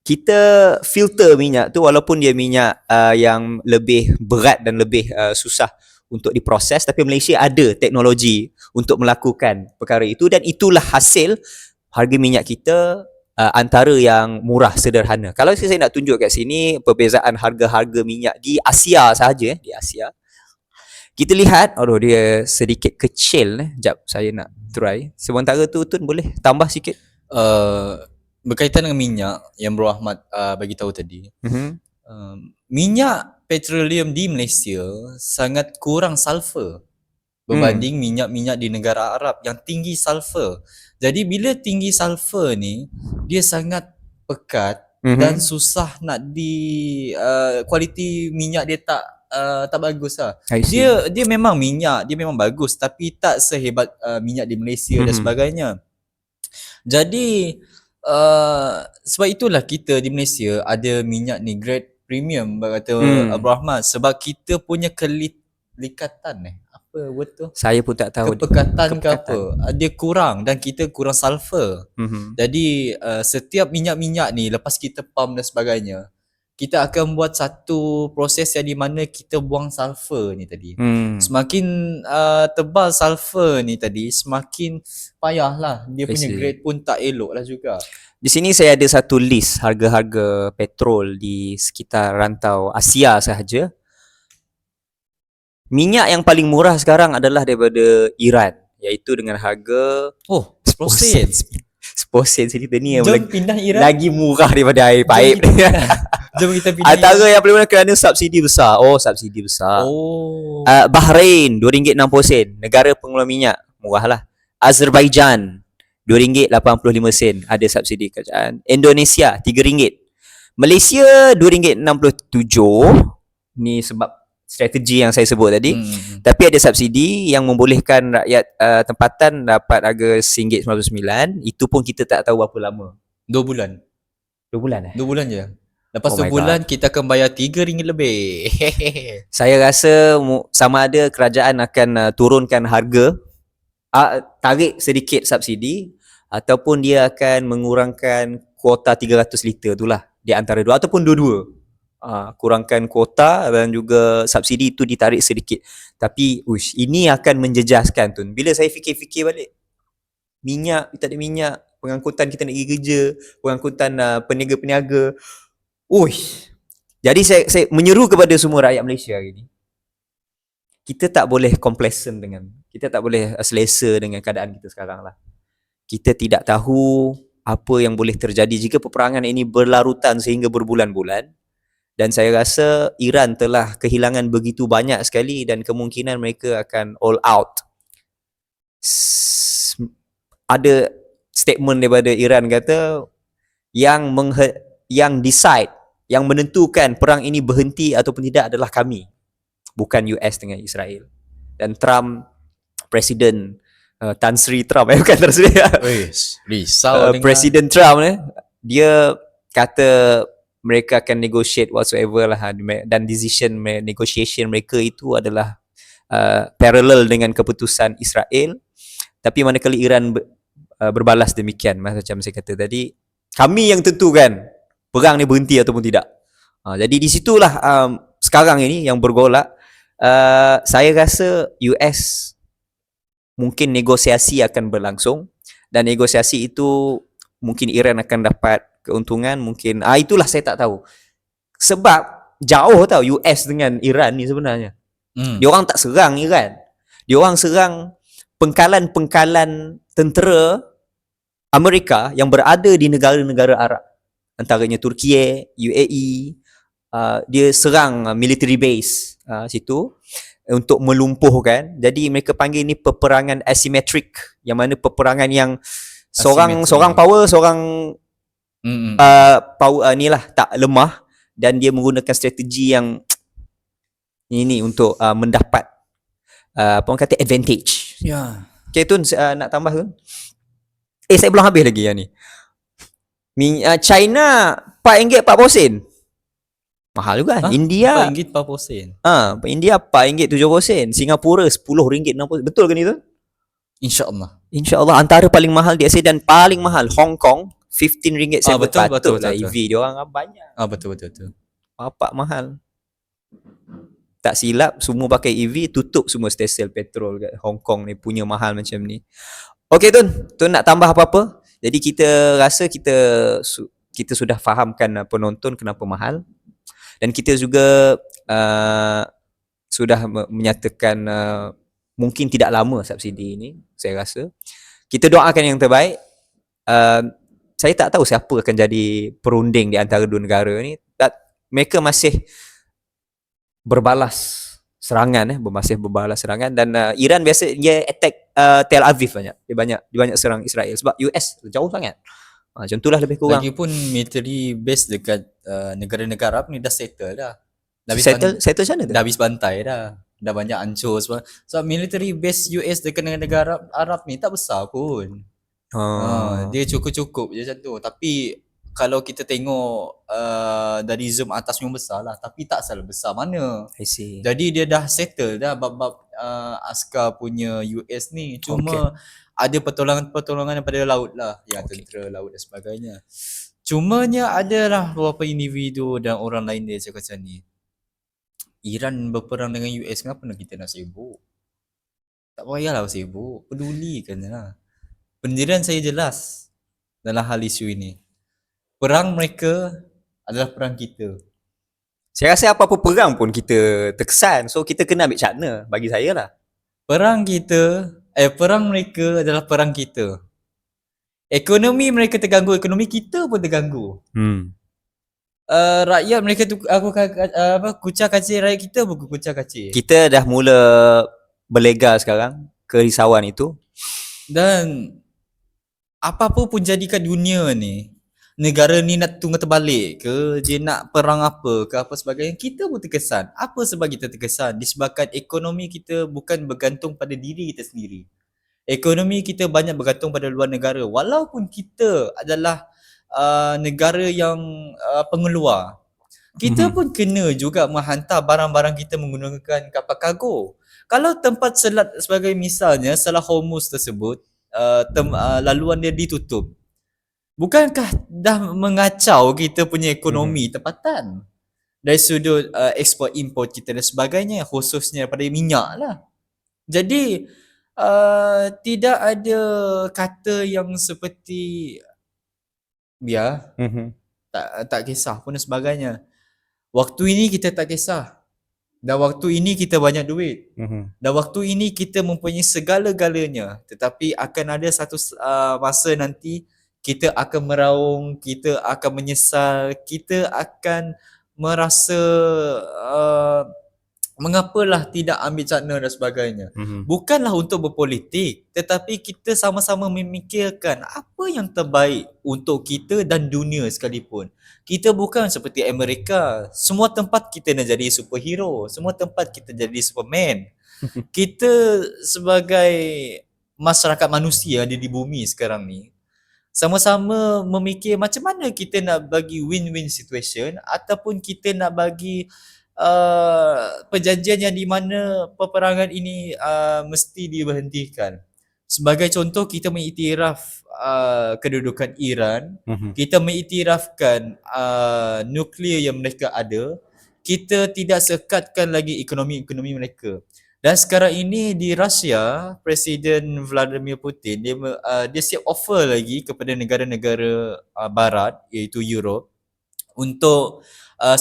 B: kita filter minyak tu walaupun dia minyak yang lebih berat dan lebih susah untuk diproses, tapi Malaysia ada teknologi untuk melakukan perkara itu, dan itulah hasil harga minyak kita antara yang murah sederhana. Kalau saya nak tunjuk kat sini perbezaan harga-harga minyak di Asia sahaja, di Asia. Kita lihat, dia sedikit kecil. Jap, saya nak try. Sementara tu Tun boleh tambah sikit.
A: Berkaitan dengan minyak yang Bro Ahmad bagi tahu tadi. Minyak petroleum di Malaysia sangat kurang sulfur berbanding minyak-minyak di negara Arab yang tinggi sulfur. Jadi bila tinggi sulfur ni, dia sangat pekat dan susah nak kualiti minyak dia tak bagus lah. Dia memang minyak, dia memang bagus, tapi tak sehebat minyak di Malaysia dan sebagainya. Jadi sebab itulah kita di Malaysia ada minyak ni grade premium, kata Abdul Rahman, sebab kita punya kelikatan apa word tu?
B: Saya pun tak tahu.
A: Kepekatan ke apa? Dia kurang dan kita kurang sulfur. Jadi setiap minyak-minyak ni lepas kita pump dan sebagainya, kita akan buat satu proses yang di mana kita buang sulfur ni tadi. Semakin tebal sulfur ni tadi, semakin payahlah. Dia punya grade pun tak elok lah juga.
B: Di sini saya ada satu list harga-harga petrol di sekitar rantau Asia sahaja. Minyak yang paling murah sekarang adalah daripada Iran, iaitu dengan harga 10 sen cerita ni yang
A: pindah Iran
B: lagi murah daripada air paip.
A: Jom kita pindah
B: antara yang paling murah kerana subsidi besar. Subsidi besar. Bahrain RM2.60, negara pengeluar minyak, murah lah. Azerbaijan RM2.85, ada subsidi kerajaan. Indonesia RM3. Malaysia RM2.67. Ni sebab strategi yang saya sebut tadi. Tapi ada subsidi yang membolehkan rakyat tempatan dapat harga RM1.99. Itu pun kita tak tahu berapa lama.
A: 2 bulan.
B: 2 bulan
A: 2 bulan je. Lepas 2
B: my
A: bulan kita akan bayar RM3 lebih.
B: Saya rasa sama ada kerajaan akan turunkan harga, tarik sedikit subsidi, ataupun dia akan mengurangkan kuota 300 liter tu lah, di antara dua, ataupun dua-dua. Kurangkan kuota dan juga subsidi itu ditarik sedikit. Tapi ini akan menjejaskan tu. Bila saya fikir-fikir balik, minyak, kita ada minyak, pengangkutan kita nak pergi kerja, pengangkutan peniaga-peniaga. Jadi saya menyeru kepada semua rakyat Malaysia hari ni, kita tak boleh complacent kita tak boleh selesa dengan keadaan kita sekarang lah. Kita tidak tahu apa yang boleh terjadi jika peperangan ini berlarutan sehingga berbulan-bulan, dan saya rasa Iran telah kehilangan begitu banyak sekali dan kemungkinan mereka akan all out. Ada statement daripada Iran kata yang decide, yang menentukan perang ini berhenti ataupun tidak adalah kami, bukan US dengan Israel. Dan Trump, Presiden Tan Sri Trump, bukan Tan Sri,
A: Risau dengan
B: Presiden Trump dia kata mereka akan negotiate whatsoever lah, dan decision negotiation mereka itu adalah parallel dengan keputusan Israel. Tapi manakala Iran berbalas demikian, macam saya kata tadi, kami yang tentukan perang ni berhenti ataupun tidak. Jadi di situlah sekarang ini yang bergolak. Saya rasa US mungkin negosiasi akan berlangsung, dan negosiasi itu mungkin Iran akan dapat keuntungan, mungkin itulah saya tak tahu. Sebab jauh tau US dengan Iran ni sebenarnya. Dia orang tak serang Iran. Dia orang serang pengkalan-pengkalan tentera Amerika yang berada di negara-negara Arab. Antaranya Turki, UAE. Dia serang military base situ untuk melumpuhkan. Jadi mereka panggil ni peperangan asymmetric, yang mana peperangan yang seorang power, seorang power ni lah tak lemah, dan dia menggunakan strategi yang ini untuk mendapat apa orang kata advantage.
A: ya.
B: Okay Tun, nak tambah Tun? Saya belum habis lagi yang ni. China RM4.40. Mahal juga. India
A: RM4.40.
B: India RM4.70. Singapura RM10.60. Betul ke ni tu?
A: InsyaAllah.
B: InsyaAllah. Antara paling mahal di Asia dan paling mahal Hong Kong RM15.70.
A: Betul.
B: EV dia orang banyak.
A: Betul.
B: Bapak mahal. Tak silap semua pakai EV, tutup semua stesen petrol kat Hong Kong ni, punya mahal macam ni. Okey Tun nak tambah apa-apa? Jadi kita rasa kita sudah fahamkan penonton kenapa mahal, dan kita juga sudah menyatakan mungkin tidak lama subsidi ini. Saya rasa kita doakan yang terbaik. Saya tak tahu siapa akan jadi perunding di antara dua negara ni. Mereka masih berbalas serangan, dan Iran biasa dia attack Tel Aviv banyak. Dia banyak serang Israel sebab US jauh sangat. Macam itulah lebih kurang.
A: Lagipun military base dekat negara-negara Arab ni dah settle dah.
B: Settle macam mana tu?
A: Dah habis bantai dah. Dah banyak hancur sebab military base US dekat negara Arab ni tak besar pun. Dia cukup-cukup je macam tu. Tapi kalau kita tengok dari zoom atas memang besar lah, tapi tak salah besar mana.
B: I see.
A: Jadi dia dah settle dah bab-bab askar punya US ni. Cuma ada pertolongan daripada laut lah, yang tentera laut dan sebagainya. Cumanya adalah beberapa individu dan orang lain dia cakap macam ni, Iran berperang dengan US, kenapa nak kita nak sibuk? Tak payahlah sibuk, pedulikan lah. Pendirian saya jelas dalam hal isu ini. Perang mereka adalah perang kita.
B: Saya rasa apa-apa perang pun kita terkesan. So kita kena ambil cakna, bagi saya lah.
A: Perang mereka adalah perang kita. Ekonomi mereka terganggu, ekonomi kita pun terganggu. Rakyat mereka tu kucak kacir, rakyat kita pun kucak kacir.
B: Kita dah mula berlega sekarang kerisauan itu.
A: Dan apa-apa pun jadikan dunia ni, negara ni nak tunggu terbalik ke, dia nak perang apa ke apa sebagainya, kita pun terkesan. Apa sebab kita terkesan? Disebabkan ekonomi kita bukan bergantung pada diri kita sendiri. Ekonomi kita banyak bergantung pada luar negara. Walaupun kita adalah negara yang pengeluar, kita pun kena juga menghantar barang-barang kita menggunakan kapal kargo. Kalau tempat selat sebagai misalnya, Selat Hormuz tersebut, laluan dia ditutup, bukankah dah mengacau kita punya ekonomi tempatan dari sudut ekspor import kita dan sebagainya, khususnya pada minyak lah. Jadi tidak ada kata yang seperti tak kisah pun dan sebagainya. Waktu ini kita tak kisah. Dan waktu ini kita banyak duit.
B: Mhm.
A: Dan waktu ini kita mempunyai segala-galanya. Tetapi akan ada satu masa nanti kita akan meraung, kita akan menyesal, kita akan merasa mengapalah tidak ambil cakna dan sebagainya.
B: Mhm.
A: Bukanlah untuk berpolitik, tetapi kita sama-sama memikirkan apa yang terbaik untuk kita dan dunia sekalipun. Kita bukan seperti Amerika. Semua tempat kita nak jadi superhero. Semua tempat kita jadi Superman. Kita sebagai masyarakat manusia ada di bumi sekarang ni, sama-sama memikir macam mana kita nak bagi win-win situation ataupun kita nak bagi perjanjian yang di mana peperangan ini mesti diberhentikan. Sebagai contoh, kita mengiktiraf kedudukan Iran,
B: Mhm.
A: kita mengiktirafkan nuklear yang mereka ada, kita tidak sekatkan lagi ekonomi mereka. Dan sekarang ini di Rusia, Presiden Vladimir Putin dia siap offer lagi kepada negara-negara barat iaitu Europe untuk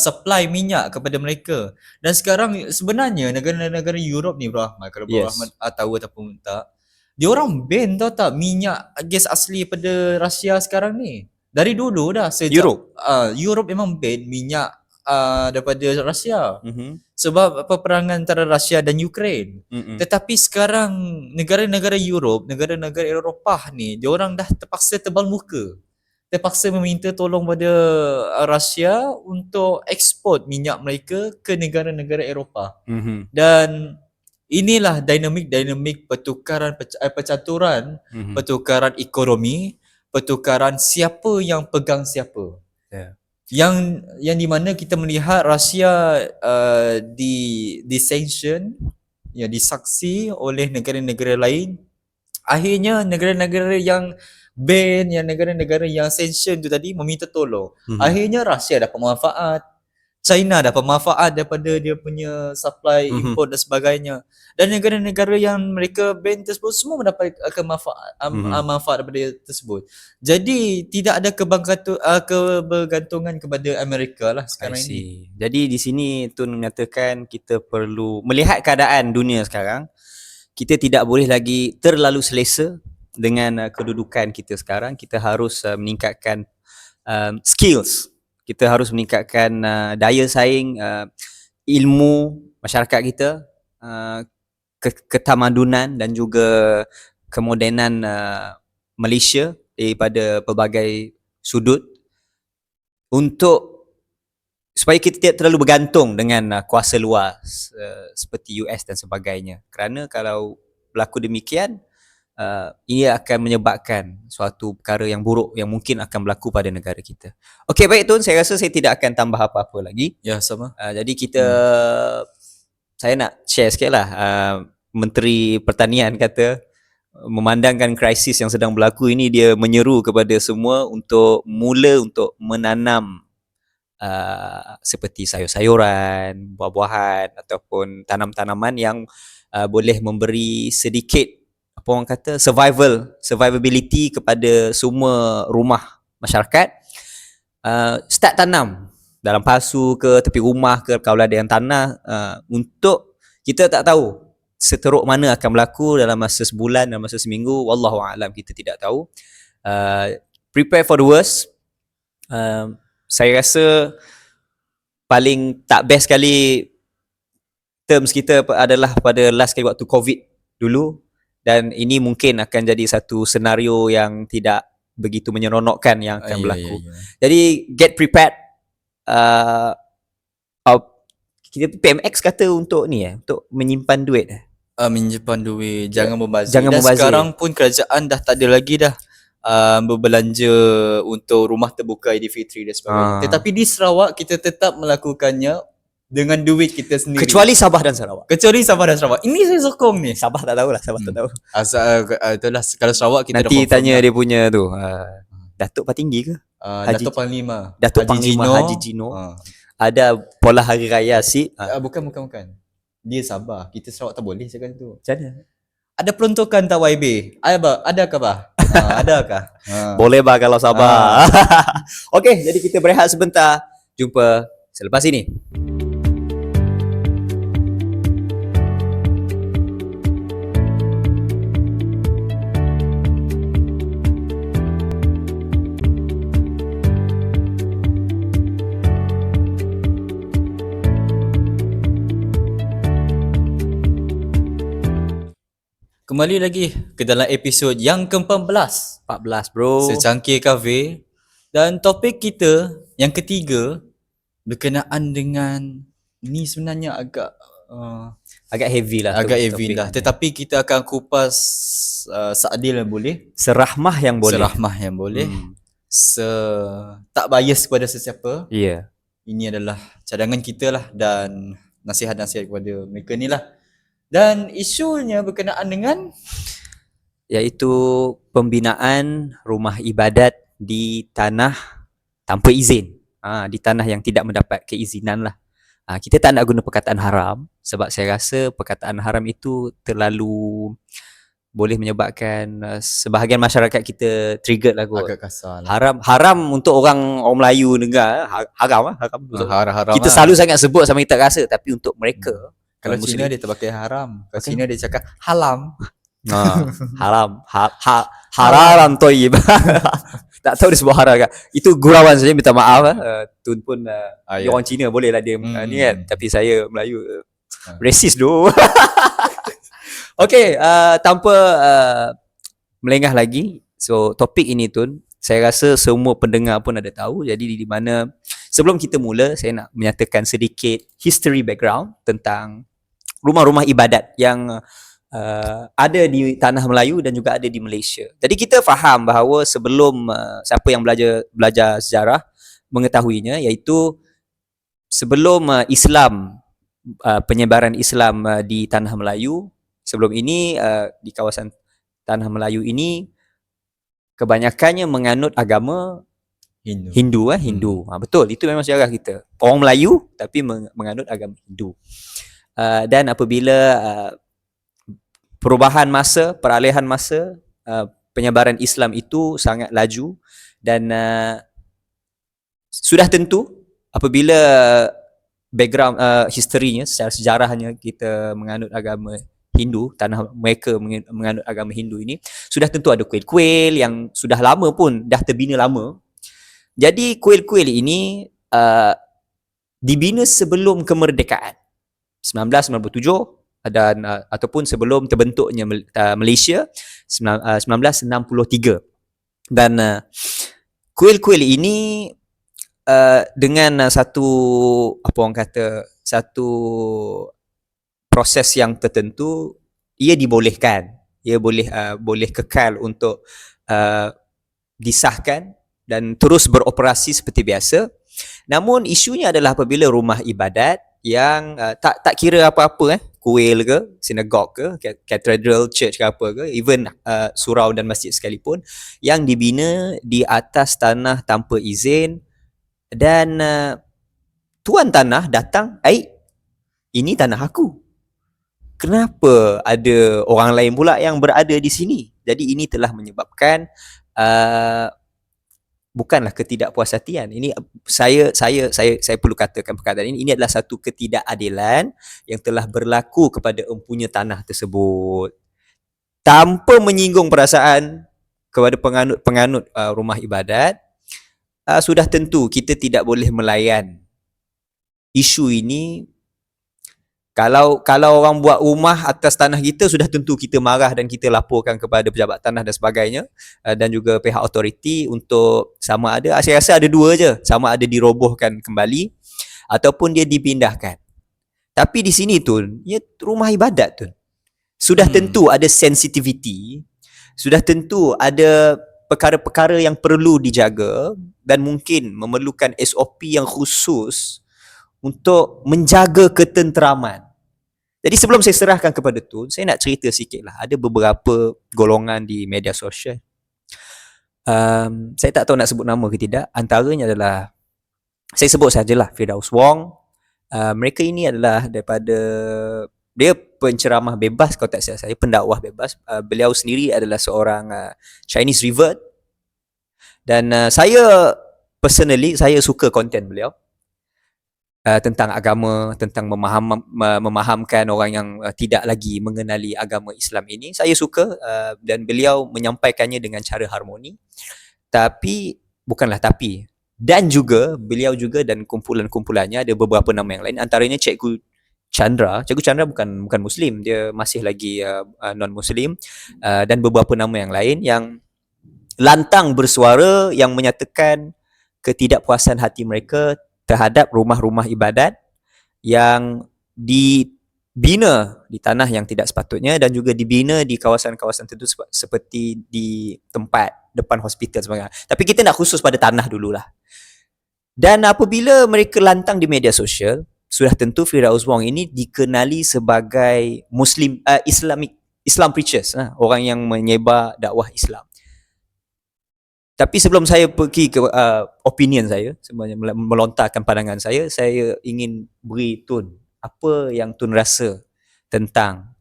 A: supply minyak kepada mereka. Dan sekarang sebenarnya negara-negara Europe ni, Bro Ahmad, kalau Bro
B: Yes.
A: Ahmad tahu ataupun tak, dia orang ban tahu tak minyak gas asli pada Rusia sekarang ni. Dari dulu dah sejak
B: Europe?
A: Europe memang ban minyak daripada Rusia
B: Mhm.
A: sebab peperangan antara Rusia dan Ukraine.
B: Mhm.
A: Tetapi sekarang negara-negara Europe, negara-negara Eropah ni, dia orang dah terpaksa tebal muka. Terpaksa meminta tolong pada Rusia untuk ekspor minyak mereka ke negara-negara Eropah.
B: Mhm.
A: Dan inilah dinamik pertukaran percaturan,
B: Mhm.
A: pertukaran ekonomi, pertukaran siapa yang pegang siapa.
B: Yeah.
A: Yang di mana kita melihat Rusia di sanction, ya, disaksi oleh negara-negara lain. Akhirnya negara-negara yang ban, yang negara-negara yang sanction tu tadi meminta tolong.
B: Mhm.
A: Akhirnya Rusia dapat manfaat, China dapat manfaat daripada dia punya supply, import dan sebagainya. Dan negara-negara yang mereka ban tersebut semua mendapat manfaat daripada tersebut. Jadi tidak ada kebergantungan kepada Amerika lah
B: I
A: sekarang ini.
B: see. Jadi di sini Tun menyatakan kita perlu melihat keadaan dunia sekarang. Kita tidak boleh lagi terlalu selesa dengan kedudukan kita sekarang. Kita harus meningkatkan skills. Kita harus meningkatkan daya saing, ilmu masyarakat kita, ketamadunan dan juga kemodenan Malaysia daripada pelbagai sudut untuk supaya kita tidak terlalu bergantung dengan kuasa luar seperti US dan sebagainya. Kerana kalau berlaku demikian, ia akan menyebabkan suatu perkara yang buruk yang mungkin akan berlaku pada negara kita. Okey, baik Tun, saya rasa saya tidak akan tambah apa-apa lagi.
A: Ya, sama.
B: Jadi kita saya nak share sikit lah. Menteri Pertanian kata memandangkan krisis yang sedang berlaku ini, dia menyeru kepada semua untuk menanam seperti sayur-sayuran, buah-buahan ataupun tanam-tanaman yang boleh memberi sedikit apa orang kata survivability kepada semua rumah masyarakat. Start tanam dalam pasu ke tepi rumah ke kalau ada yang tanah, untuk kita tak tahu seteruk mana akan berlaku dalam masa sebulan, dalam masa seminggu, wallahu a'lam, kita tidak tahu. Prepare for the worst. Saya rasa paling tak best sekali terms kita adalah pada last kali waktu COVID dulu, dan ini mungkin akan jadi satu senario yang tidak begitu menyeronokkan yang akan berlaku. Jadi get prepared. Kita PMX kata untuk ni untuk menyimpan duit.
A: Menyimpan duit, jangan membazir.
B: Jangan
A: Dan
B: membazir.
A: sekarang pun kerajaan dah tak ada lagi dah berbelanja untuk rumah terbuka Aidilfitri dan sebagainya. Tetapi di Sarawak kita tetap melakukannya dengan duit kita sendiri.
B: Kecuali Sabah dan Sarawak.
A: Sabah dan Sarawak. Ini saya sokong ni.
B: Sabah tak tahulah, Sabah tak tahu.
A: Itulah, kalau Sarawak kita
B: Nanti
A: dah
B: tanya dia punya tu. Datuk Patinggi ke?
A: Datuk Panglima.
B: Datuk Panglima Haji Jino. Ada pola hari raya
A: Bukan. Dia Sabah. Kita Sarawak tak boleh cakap tu.
B: Macam mana?
A: Ada peruntukan tak YB? Adakah bah? Adakah?
B: Boleh bah kalau Sabah. Okey, jadi kita berehat sebentar. Jumpa selepas ini.
A: Kembali lagi ke dalam episod yang ke-14
B: 14 bro.
A: Secangkir Kafe, dan topik kita yang ketiga berkenaan dengan ni sebenarnya
B: Agak heavy lah
A: agak
B: tu
A: heavy
B: topik
A: lah,
B: ni.
A: tetapi kita akan kupas seadil yang boleh,
B: Serahmah yang boleh.
A: serahmah yang boleh, tak bias kepada sesiapa.
B: Ya.
A: Ini adalah cadangan kita lah dan nasihat-nasihat kepada mereka ni lah. Dan isunya berkenaan dengan
B: Iaitu pembinaan rumah ibadat di tanah tanpa izin. Di tanah yang tidak mendapat keizinan lah. Kita tak nak guna perkataan haram sebab saya rasa perkataan haram itu terlalu boleh menyebabkan sebahagian masyarakat kita triggered lah kot.
A: agak kasar lah.
B: Haram untuk orang Melayu dengar haram.
A: Haram
B: Kita
A: lah.
B: selalu sangat sebut sampai kita rasa, tapi untuk mereka
A: Kalau
B: orang
A: Cina
B: Muslim,
A: dia tak pakai haram. Kalau Cina dia cakap halam.
B: haram hararam toyib. Tak tahu dia sebut haram kan. Itu gurauan saja, minta maaf Tun pun dia orang Cina boleh lah dia ni kan, tapi saya Melayu racist doh. Okey, tanpa melengah lagi, so topik ini Tun, saya rasa semua pendengar pun ada tahu. Jadi di mana sebelum kita mula, saya nak menyatakan sedikit history background tentang rumah-rumah ibadat yang ada di tanah Melayu dan juga ada di Malaysia. Jadi kita faham bahawa sebelum siapa yang belajar sejarah mengetahuinya, iaitu sebelum Islam, penyebaran Islam di tanah Melayu, sebelum ini di kawasan tanah Melayu ini kebanyakannya menganut agama Hindu. Betul, itu memang sejarah kita. Orang Melayu tapi menganut agama Hindu. Dan apabila perubahan masa, peralihan masa, penyebaran Islam itu sangat laju dan sudah tentu apabila background historinya, secara sejarahnya kita menganut agama Hindu, tanah mereka menganut agama Hindu ini, sudah tentu ada kuil-kuil yang sudah lama pun dah terbina lama. Jadi kuil-kuil ini dibina sebelum kemerdekaan 1997 dan ataupun sebelum terbentuknya Malaysia 1963. Dan kuil-kuil ini dengan satu satu proses yang tertentu, ia dibolehkan, ia boleh kekal untuk disahkan dan terus beroperasi seperti biasa. Namun isunya adalah apabila rumah ibadat yang tak kira apa-apa, kuil ke, sinagog ke, cathedral church ke apa ke, even surau dan masjid sekalipun, yang dibina di atas tanah tanpa izin, dan tuan tanah datang, ini tanah aku, kenapa ada orang lain pula yang berada di sini? Jadi ini telah menyebabkan bukanlah ketidakpuashatian. Ini saya perlu katakan perkataan ini adalah satu ketidakadilan yang telah berlaku kepada empunya tanah tersebut, tanpa menyinggung perasaan kepada penganut rumah ibadat. Sudah tentu kita tidak boleh melayan isu ini. Kalau orang buat rumah atas tanah kita, sudah tentu kita marah dan kita laporkan kepada pejabat tanah dan sebagainya, dan juga pihak autoriti untuk sama ada, saya rasa ada dua je, sama ada dirobohkan kembali ataupun dia dipindahkan. Tapi di sini tu, ya rumah ibadat tu, sudah tentu ada sensitivity, sudah tentu ada perkara-perkara yang perlu dijaga dan mungkin memerlukan SOP yang khusus untuk menjaga ketenteraman. Jadi sebelum saya serahkan kepada Tun, saya nak cerita sikit lah. Ada beberapa golongan di media sosial. Saya tak tahu nak sebut nama ke tidak. Antaranya adalah, saya sebut sajalah, Firdaus Wong. Mereka ini adalah daripada, dia penceramah bebas kalau tak silap saya, pendakwah bebas. Beliau sendiri adalah seorang Chinese revert. Dan saya personally, saya suka konten beliau. Tentang agama, tentang memahamkan orang yang tidak lagi mengenali agama Islam ini. Saya suka dan beliau menyampaikannya dengan cara harmoni. Dan juga beliau juga dan kumpulan-kumpulannya ada beberapa nama yang lain, antaranya Cikgu Chandra. Cikgu Chandra bukan Muslim, dia masih lagi non-Muslim, dan beberapa nama yang lain yang lantang bersuara yang menyatakan ketidakpuasan hati mereka terhadap rumah-rumah ibadat yang dibina di tanah yang tidak sepatutnya dan juga dibina di kawasan-kawasan tertentu seperti di tempat depan hospital sebagainya. Tapi kita nak khusus pada tanah dululah. Dan apabila mereka lantang di media sosial, sudah tentu Firdaus Wong ini dikenali sebagai Islam preachers, orang yang menyebar dakwah Islam. Tapi sebelum saya pergi ke opinion saya, sebenarnya melontarkan pandangan saya ingin beri Tun apa yang Tun rasa tentang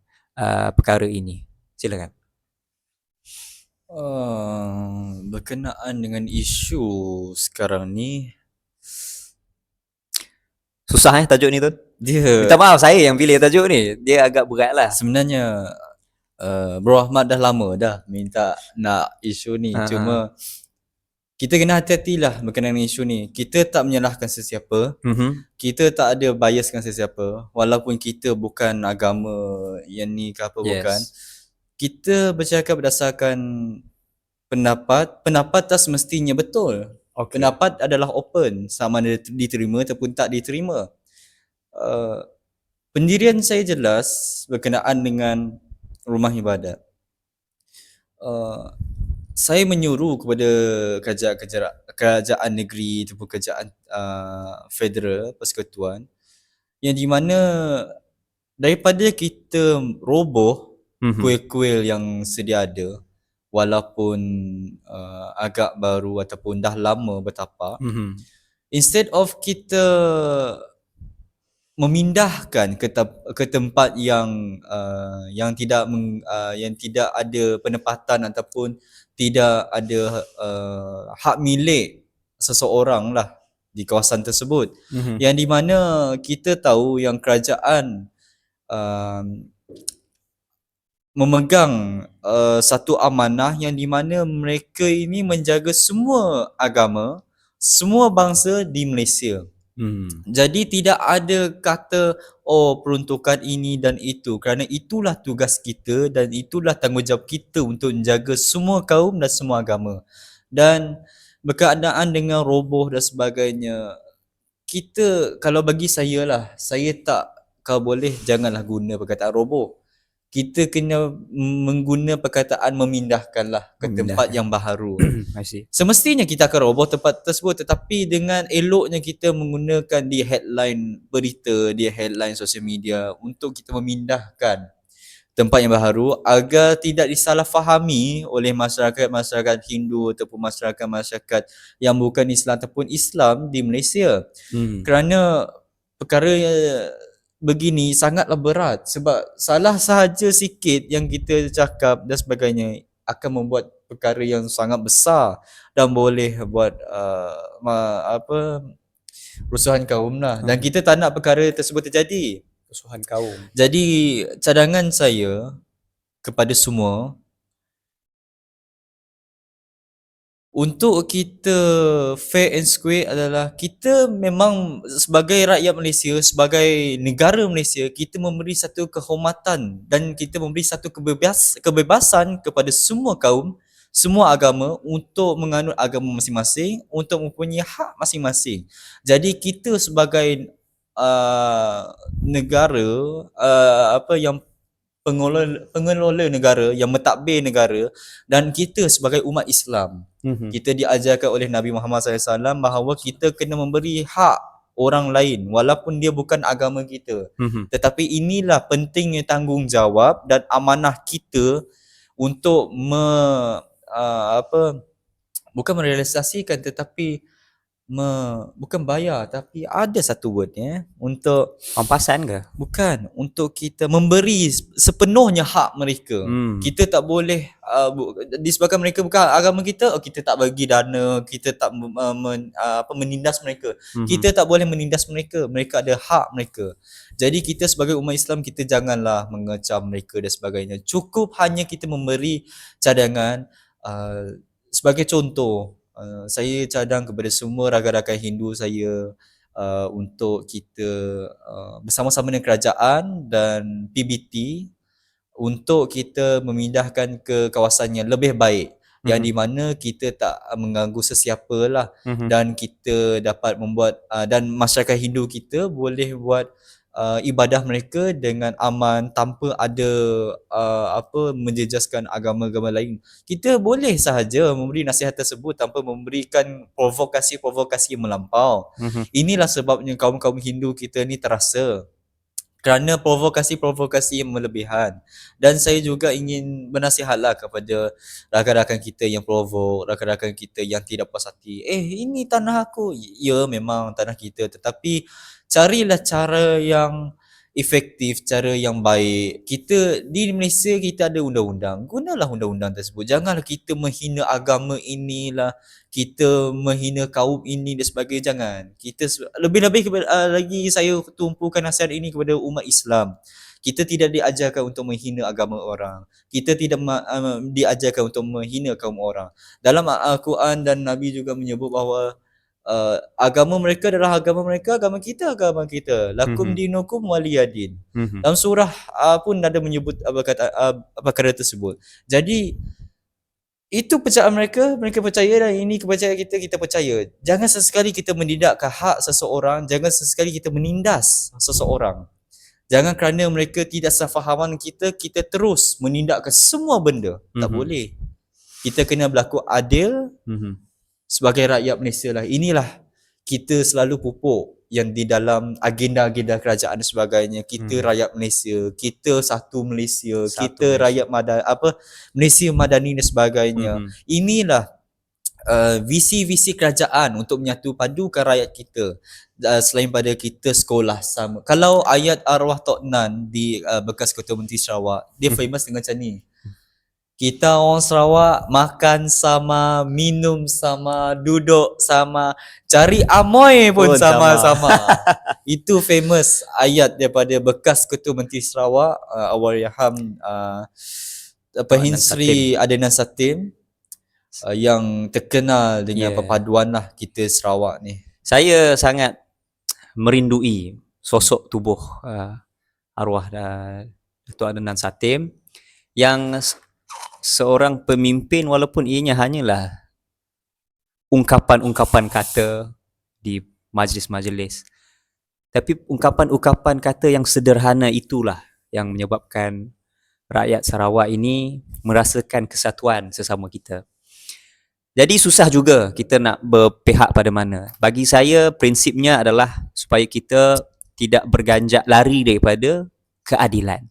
B: perkara ini. Silakan.
A: Berkenaan dengan isu sekarang ni,
B: susah tajuk ni Tun.
A: dia
B: Minta maaf, saya yang pilih tajuk ni. Dia agak berat lah.
A: sebenarnya Bro Ahmad dah lama dah minta nak isu ni. Cuma kita kena hati-hatilah berkenaan dengan isu ni. Kita tak menyalahkan sesiapa. Kita tak ada biaskan sesiapa. Walaupun kita bukan agama yang ni ke apa, bukan. Kita bercakap berdasarkan pendapat. Pendapat tak semestinya betul. Pendapat adalah open, sama ada diterima ataupun tak diterima. Pendirian saya jelas berkenaan dengan rumah ibadat. Saya menyuruh kepada kerajaan negeri ataupun kerajaan federal, persekutuan, yang di mana daripada kita roboh kuil-kuil yang sedia ada, walaupun agak baru ataupun dah lama bertapak, instead of kita memindahkan ke tempat yang tidak ada penempatan ataupun tidak ada hak milik seseorang lah di kawasan tersebut, yang di mana kita tahu yang kerajaan memegang satu amanah yang di mana mereka ini menjaga semua agama, semua bangsa di Malaysia. Jadi tidak ada kata peruntukan ini dan itu, kerana itulah tugas kita dan itulah tanggungjawab kita untuk menjaga semua kaum dan semua agama. Dan berkenaan dengan roboh dan sebagainya, kita, kalau bagi saya lah, saya tak, kalau boleh janganlah guna perkataan roboh. Kita kena mengguna perkataan memindahkanlah ke tempat yang baharu. Semestinya kita akan roboh tempat tersebut, tetapi dengan eloknya kita menggunakan di headline berita, di headline sosial media untuk kita memindahkan tempat yang baharu agar tidak disalahfahami oleh masyarakat Hindu ataupun masyarakat yang bukan Islam ataupun Islam di Malaysia. Kerana perkara begini sangatlah berat, sebab salah sahaja sikit yang kita cakap dan sebagainya akan membuat perkara yang sangat besar dan boleh buat rusuhan kaum lah. Dan kita tak nak perkara tersebut terjadi, rusuhan kaum. Jadi cadangan saya kepada semua, untuk kita fair and square adalah kita memang sebagai rakyat Malaysia, sebagai negara Malaysia, kita memberi satu kehormatan dan kita memberi satu kebebasan kepada semua kaum, semua agama untuk menganut agama masing-masing, untuk mempunyai hak masing-masing. Jadi kita sebagai negara yang pengelola negara, yang mentadbir negara, dan kita sebagai umat Islam, kita diajarkan oleh Nabi Muhammad SAW bahawa kita kena memberi hak orang lain walaupun dia bukan agama kita. Tetapi inilah pentingnya tanggungjawab dan amanah kita untuk bukan merealisasikan, tetapi bukan bayar, tapi ada satu wordnya untuk
B: Pampasan ke?
A: bukan, untuk kita memberi sepenuhnya hak mereka. Kita tak boleh disebabkan mereka bukan agama kita, kita tak bagi dana, kita tak menindas mereka. Kita tak boleh menindas mereka, mereka ada hak mereka. Jadi kita sebagai umat Islam, kita janganlah mengecam mereka dan sebagainya. Cukup hanya kita memberi cadangan. Sebagai contoh, saya cadang kepada semua rakan-rakan Hindu saya, untuk kita bersama-sama dengan kerajaan dan PBT untuk kita memindahkan ke kawasan yang lebih baik, yang di mana kita tak mengganggu sesiapa lah, dan kita dapat membuat dan masyarakat Hindu kita boleh buat ibadah mereka dengan aman tanpa ada menjejaskan agama-agama lain. Kita boleh sahaja memberi nasihat tersebut tanpa memberikan provokasi-provokasi yang melampau. Inilah sebabnya kaum-kaum Hindu kita ni terasa kerana provokasi-provokasi yang berlebihan. Dan saya juga ingin bernasihatlah kepada rakan-rakan kita yang provok, rakan-rakan kita yang tidak puas hati. Ini tanah aku. Ya, memang tanah kita, tetapi carilah cara yang efektif, cara yang baik. Kita di Malaysia kita ada undang-undang. Gunalah undang-undang tersebut. Janganlah kita menghina agama inilah, kita menghina kaum ini dan sebagainya. Jangan. Kita lebih-lebih lagi saya tumpukan nasihat ini kepada umat Islam. Kita tidak diajarkan untuk menghina agama orang. Kita tidak diajarkan untuk menghina kaum orang. Dalam Al-Quran dan Nabi juga menyebut bahawa agama mereka adalah agama mereka, agama kita agama kita. Lakum dinukum waliyadin. Dalam surah pun ada menyebut perkara tersebut. Jadi itu percayaan mereka, mereka percaya, dan ini kepercayaan kita, kita percaya. Jangan sesekali kita menidakkan hak seseorang, jangan sesekali kita menindas seseorang. Jangan kerana mereka tidak sefahaman kita, kita terus menindakkan semua benda. Tak boleh. Kita kena berlaku adil sebagai rakyat Malaysia lah. Inilah kita selalu pupuk yang di dalam agenda-agenda kerajaan dan sebagainya. Kita rakyat Malaysia, kita satu Malaysia, kita rakyat Malaysia Madani dan sebagainya. Inilah visi-visi kerajaan untuk menyatu padukan rakyat kita. Selain pada kita sekolah sama. Kalau ayat arwah Tok Nan di bekas Ketua Menteri Sarawak, dia famous dengan macam ni. Kita orang Sarawak makan sama, minum sama, duduk sama, cari amoy pun sama-sama. Itu famous ayat daripada bekas Ketua Menteri Sarawak, Allahyarham Perhin Sri Adnan Satim, yang terkenal dengan perpaduan lah kita Sarawak ni.
B: Saya sangat merindui sosok tubuh arwah Datuk Adnan Satim yang seorang pemimpin, walaupun ianya hanyalah ungkapan-ungkapan kata di majlis-majlis, tapi ungkapan-ungkapan kata yang sederhana itulah yang menyebabkan rakyat Sarawak ini merasakan kesatuan sesama kita. Jadi susah juga kita nak berpihak pada mana. Bagi saya prinsipnya adalah supaya kita tidak berganjak lari daripada keadilan,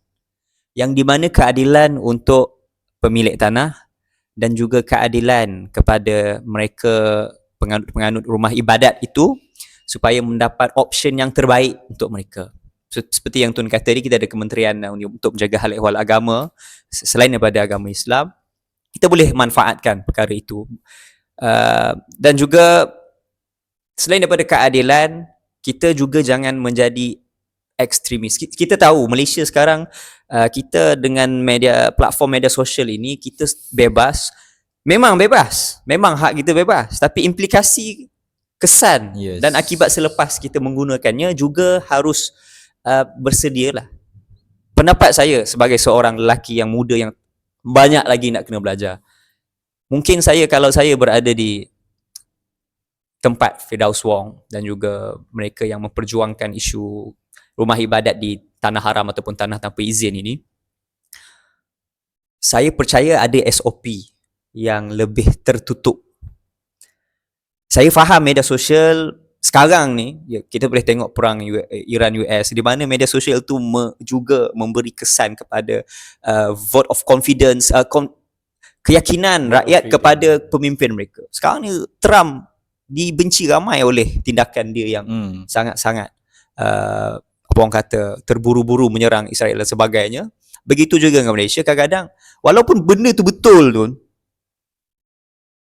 B: yang di mana keadilan untuk pemilik tanah dan juga keadilan kepada mereka penganut rumah ibadat itu supaya mendapat option yang terbaik untuk mereka. Seperti yang Tun kata tadi, kita ada kementerian untuk menjaga hal ehwal agama selain daripada agama Islam. Kita boleh manfaatkan perkara itu. Dan juga selain daripada keadilan, kita juga jangan menjadi ekstremis. Kita tahu Malaysia sekarang, kita dengan platform media sosial ini, kita bebas. Memang bebas, memang hak kita bebas, tapi implikasi kesan dan akibat selepas kita menggunakannya juga harus bersedialah. Pendapat saya sebagai seorang lelaki yang muda yang banyak lagi nak kena belajar, mungkin kalau saya berada di tempat Firdaus Wong dan juga mereka yang memperjuangkan isu rumah ibadat di tanah haram ataupun tanah tanpa izin ini, saya percaya ada SOP yang lebih tertutup. Saya faham media sosial sekarang ni, kita boleh tengok perang Iran-US, di mana media sosial tu juga memberi kesan kepada vote of confidence, keyakinan rakyat kepada pemimpin mereka. Sekarang ni Trump dibenci ramai oleh tindakan dia yang sangat-sangat orang kata terburu-buru menyerang Israel dan sebagainya. Begitu juga dengan Malaysia. Kadang-kadang walaupun benda tu betul tu,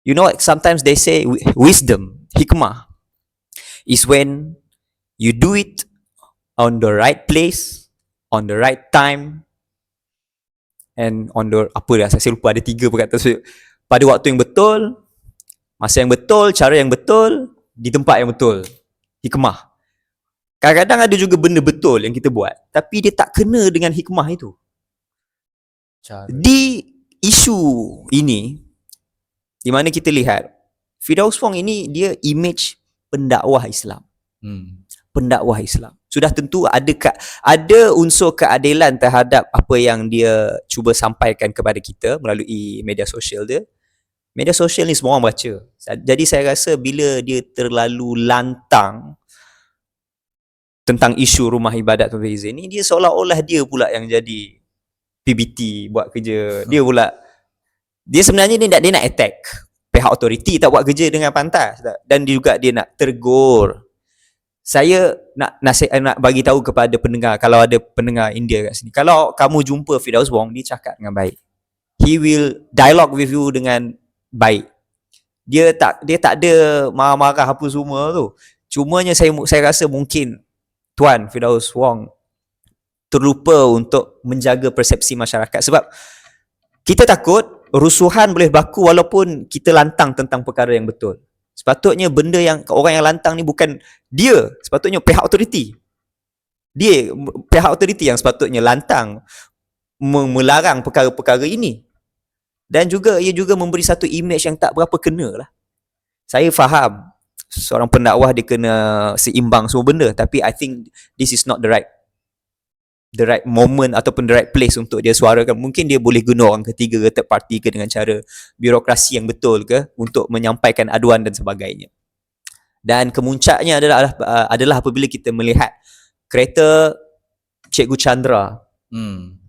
B: you know what, sometimes they say wisdom, hikmah is when you do it on the right place, on the right time, and on the saya lupa ada 3 perkataan, pada waktu yang betul, masa yang betul, cara yang betul, di tempat yang betul. Hikmah. Kadang-kadang ada juga benda betul yang kita buat, tapi dia tak kena dengan hikmah itu. Di isu ini, di mana kita lihat Firdaus Wong ini dia image pendakwah Islam. Pendakwah Islam. Sudah tentu ada unsur keadilan terhadap apa yang dia cuba sampaikan kepada kita melalui media sosial dia. Media sosial ni semua orang baca. Jadi saya rasa bila dia terlalu lantang tentang isu rumah ibadat Tuan Izin ni, dia seolah-olah dia pula yang jadi PBT buat kerja. Dia sebenarnya dia nak attack pihak autoriti tak buat kerja dengan pantas, dan juga dia nak tegur. Saya nak bagi tahu kepada pendengar, kalau ada pendengar India kat sini, kalau kamu jumpa Firdaus Wong, dia cakap dengan baik. He will dialogue with you dengan baik. Dia tak ada marah-marah apa semua tu. Cumanya saya rasa mungkin Tuan Firdaus Wong terlupa untuk menjaga persepsi masyarakat, sebab kita takut rusuhan boleh berlaku walaupun kita lantang tentang perkara yang betul. Sepatutnya benda yang orang yang lantang ni bukan dia, sepatutnya pihak autoriti. Pihak autoriti yang sepatutnya lantang melarang perkara-perkara ini. Dan juga ia juga memberi satu image yang tak berapa kena lah. Saya faham seorang pendakwah dia kena seimbang semua benda, tapi I think this is not the right moment ataupun the right place untuk dia suarakan. Mungkin dia boleh guna orang ketiga ke third party ke dengan cara birokrasi yang betul ke untuk menyampaikan aduan dan sebagainya. Dan kemuncaknya adalah apabila kita melihat kereta Cikgu Chandra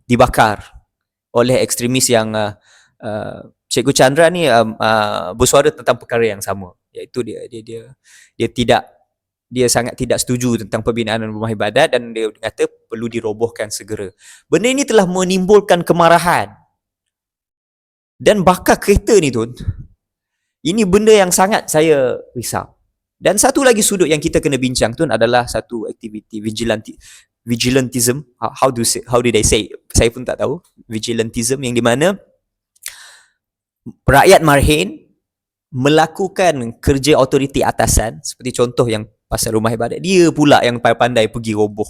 B: dibakar oleh ekstremis yang Cikgu Chandra ni bersuara tentang perkara yang sama, iaitu dia sangat tidak setuju tentang pembinaan rumah ibadat dan dia kata perlu dirobohkan segera. Benda ini telah menimbulkan kemarahan dan bakar kereta ni Tun. Ini benda yang sangat saya risau. Dan satu lagi sudut yang kita kena bincang Tun adalah satu aktiviti vigilantism. How did I say? Saya pun tak tahu. Vigilantism yang di mana rakyat marhin melakukan kerja autoriti atasan, seperti contoh yang pasal rumah ibadat, dia pula yang pandai pergi roboh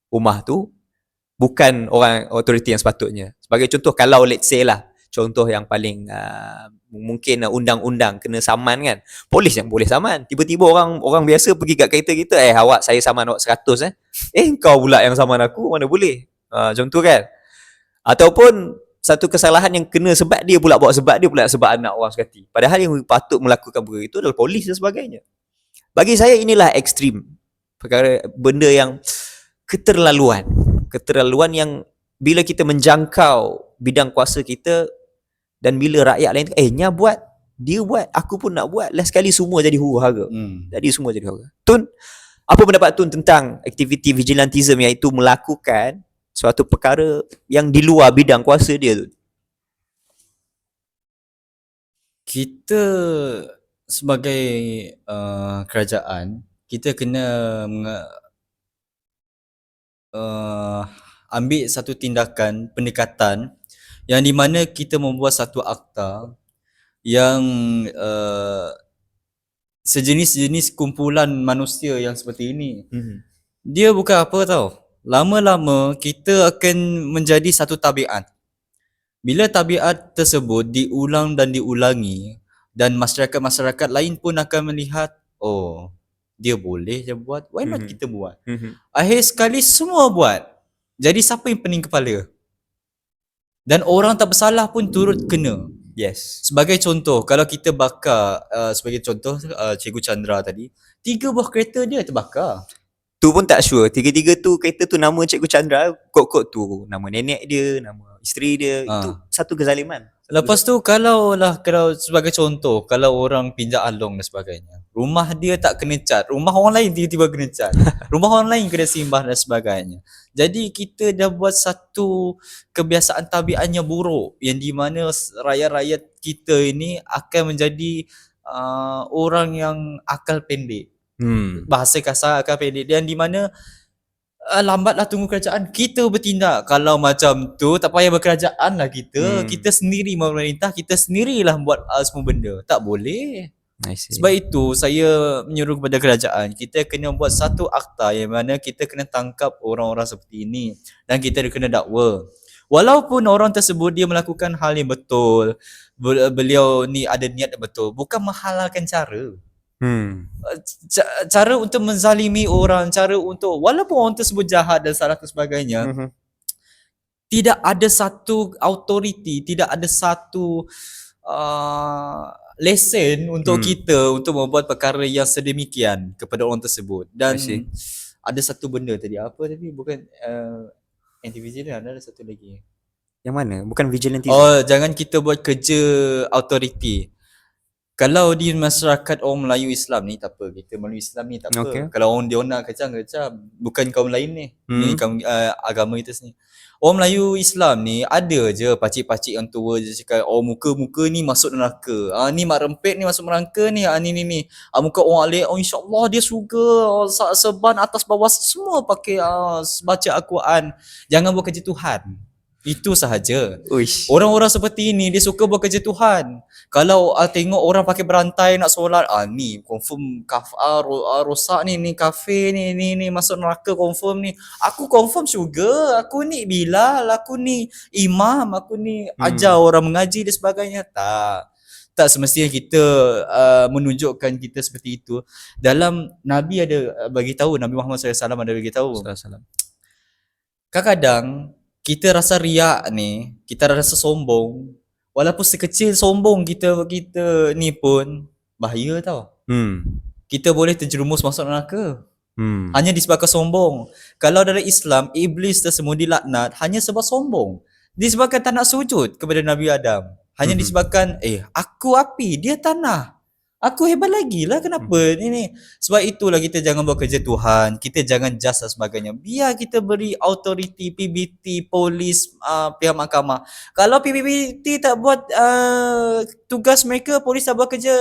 B: rumah tu, bukan orang autoriti yang sepatutnya. Sebagai contoh, kalau let's say lah, contoh yang paling mungkin undang-undang kena saman kan, polis yang boleh saman. Tiba-tiba orang biasa pergi kat kereta kita, awak saya saman awak 100 kau pula yang saman aku, mana boleh. Macam tu kan. Ataupun satu kesalahan yang kena sebab dia pula buat, sebab dia pula sebab anak orang sekati. Padahal yang patut melakukan perkara itu adalah polis dan sebagainya. Bagi saya inilah ekstrim. Perkara benda yang keterlaluan yang bila kita menjangkau bidang kuasa kita, dan bila rakyat lain nya buat, dia buat, aku pun nak buat, last sekali semua jadi huru-hara. Jadi semua jadi huru-hara. Tun, apa pendapat Tun tentang aktiviti vigilantism, iaitu melakukan suatu perkara yang di luar bidang kuasa dia tu?
A: Kita sebagai kerajaan, kita kena ambil satu tindakan, pendekatan yang di mana kita membuat satu akta yang sejenis-jenis kumpulan manusia yang seperti ini. Dia bukan apa tau. Lama-lama kita akan menjadi satu tabiat. Bila tabiat tersebut diulang dan diulangi, dan masyarakat-masyarakat lain pun akan melihat, oh, dia boleh je buat, why not kita buat? Akhir sekali semua buat. Jadi siapa yang pening kepala? Dan orang tak bersalah pun turut kena.
B: Yes.
A: Sebagai contoh, kalau kita bakar, sebagai contoh Cikgu Chandra tadi, 3 buah kereta dia terbakar.
B: Tu pun tak sure. Tiga-tiga tu kereta tu nama Cikgu Chandra, kod-kod tu nama nenek dia, nama isteri dia. Itu satu kezaliman.
A: Lepas tu kalau sebagai contoh, kalau orang pinjam along dan sebagainya, rumah dia tak kena cat, rumah orang lain tiba-tiba kena cat, rumah orang lain kena simbah dan sebagainya. Jadi kita dah buat satu kebiasaan tabiatnya buruk, yang di mana rakyat-rakyat kita ini akan menjadi orang yang akal pendek. Bahasa kasar, akal pendek, dan di mana lambatlah tunggu kerajaan kita bertindak. Kalau macam tu tak payah berkerajaan lah kita. Kita sendiri memerintah, kita sendirilah buat semua benda. Tak boleh.
B: I see.
A: Sebab itu saya menyuruh kepada kerajaan, kita kena buat satu akta yang mana kita kena tangkap orang-orang seperti ini dan kita kena dakwa. Walaupun orang tersebut dia melakukan hal yang betul, beliau ni ada niat yang betul, bukan menghalalkan cara. Cara untuk menzalimi orang, cara untuk walaupun orang tersebut jahat dan salah dan sebagainya, tidak ada satu authority, tidak ada satu lesen untuk kita untuk membuat perkara yang sedemikian kepada orang tersebut. Dan
B: I see.
A: ada satu benda tadi, apa tadi, bukan anti-vigilant, ada satu lagi.
B: Yang mana? Bukan vigilante.
A: Oh, jangan kita buat kerja authority. Kalau di masyarakat orang Melayu Islam ni tak apa, kita Melayu Islam ni tak apa.
B: Okay.
A: Kalau orang dia nak kecam, bukan kaum lain ni. Ni kaum agama kita sini. Orang Melayu Islam ni ada je pakcik-pakcik yang tua je cakap, oh muka-muka ni masuk neraka. Ni mak rempit ni masuk neraka ni. Ni. Muka orang alik, oh insya-Allah dia surga. Seban atas bawah semua pakai baca Al-Quran. Jangan buat kerja Tuhan. Itu sahaja.
B: Uish.
A: Orang-orang seperti ini dia suka buat kerja Tuhan. Kalau tengok orang pakai berantai nak solat, ni confirm rosak ni kafe ni masuk neraka confirm ni. Aku confirm syurga, aku ni Bilal, aku ni imam, aku ni ajar orang mengaji dan sebagainya. Tak semestinya kita menunjukkan kita seperti itu. Dalam Nabi ada bagi tahu, Nabi Muhammad SAW ada bagi tahu. Kadang-kadang kita rasa riak ni, kita rasa sombong. Walaupun sekecil sombong kita ni pun bahaya tau. Kita boleh terjerumus masuk neraka. Hanya disebabkan sombong. Kalau dalam Islam, iblis tersebut dilaknat hanya sebab sombong. Disebabkan tak nak sujud kepada Nabi Adam. Hanya disebabkan, aku api, dia tanah. Aku hebat lagi lah, kenapa ni. Sebab itulah kita jangan buat kerja Tuhan, kita jangan just dan sebagainya. Biar kita beri authority, PBT, polis, pihak mahkamah. Kalau PBT tak buat tugas mereka, polis tak buat kerja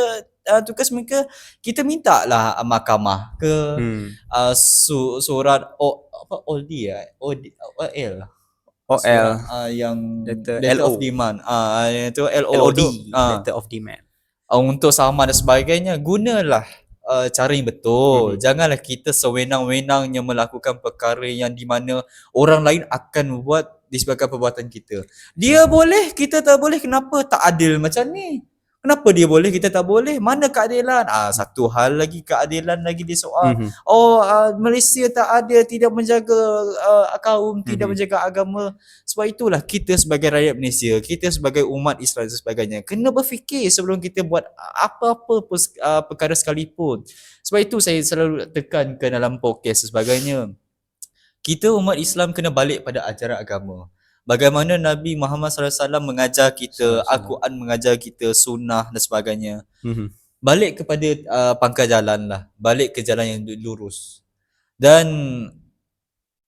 A: tugas mereka, kita minta lah mahkamah ke surat OLD OL yang letter of demand, itu LOD,
B: letter of demand.
A: Untuk sama dan sebagainya. Gunalah cara yang betul. Janganlah kita sewenang-wenangnya melakukan perkara yang di mana orang lain akan buat disebabkan perbuatan kita. Dia boleh, kita tak boleh. Kenapa tak adil macam ni? Kenapa dia boleh, kita tak boleh? Mana keadilan? Satu hal lagi, keadilan lagi dia soal. Malaysia tak ada, tidak menjaga kaum, tidak menjaga agama. Sebab itulah kita sebagai rakyat Malaysia, kita sebagai umat Islam dan sebagainya, kena berfikir sebelum kita buat apa-apa perkara sekalipun. Sebab itu saya selalu tekankan dalam podcast dan sebagainya. Kita umat Islam kena balik pada ajaran agama. Bagaimana Nabi Muhammad SAW mengajar kita, Al-Quran mengajar kita, sunnah dan sebagainya. Balik kepada pangkal jalan lah. Balik ke jalan yang lurus. Dan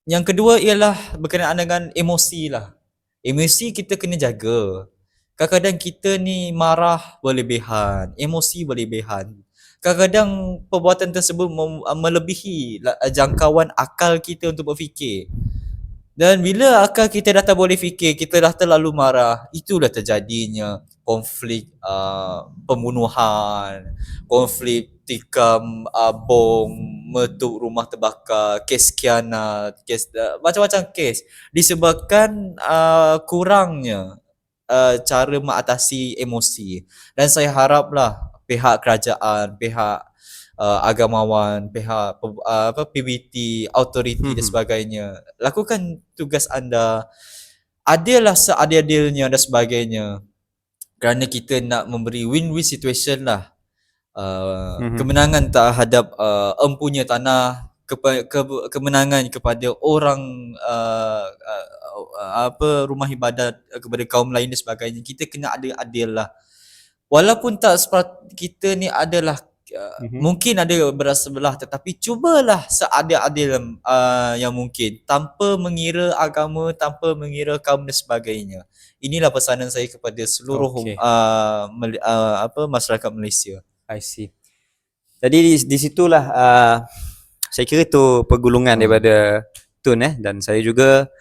A: yang kedua ialah berkenaan dengan emosi lah. Emosi kita kena jaga. Kadang-kadang kita ni marah berlebihan, emosi berlebihan. Kadang-kadang perbuatan tersebut melebihi jangkauan akal kita untuk berfikir. Dan bila akal kita dah tak boleh fikir, kita dah terlalu marah, itulah terjadinya konflik pembunuhan, konflik tikam bom, meletup rumah terbakar, kes khianat, kes macam-macam kes disebabkan kurangnya cara mengatasi emosi. Dan saya haraplah pihak kerajaan, pihak agamawan, pihak PBT, autoriti dan sebagainya, lakukan tugas anda, adalah seadil-adilnya dan sebagainya, kerana kita nak memberi win-win situation lah. Kemenangan terhadap empunya tanah, kemenangan kepada orang rumah ibadat, kepada kaum lain dan sebagainya. Kita kena adil lah. Walaupun tak seperti kita ni adalah mungkin ada beras sebelah, tetapi cubalah seadil-adil yang mungkin, tanpa mengira agama, tanpa mengira kaum dan sebagainya. Inilah pesanan saya kepada seluruh masyarakat Malaysia.
B: I see. Jadi di situlah saya kira tu pergulungan daripada Tun dan saya juga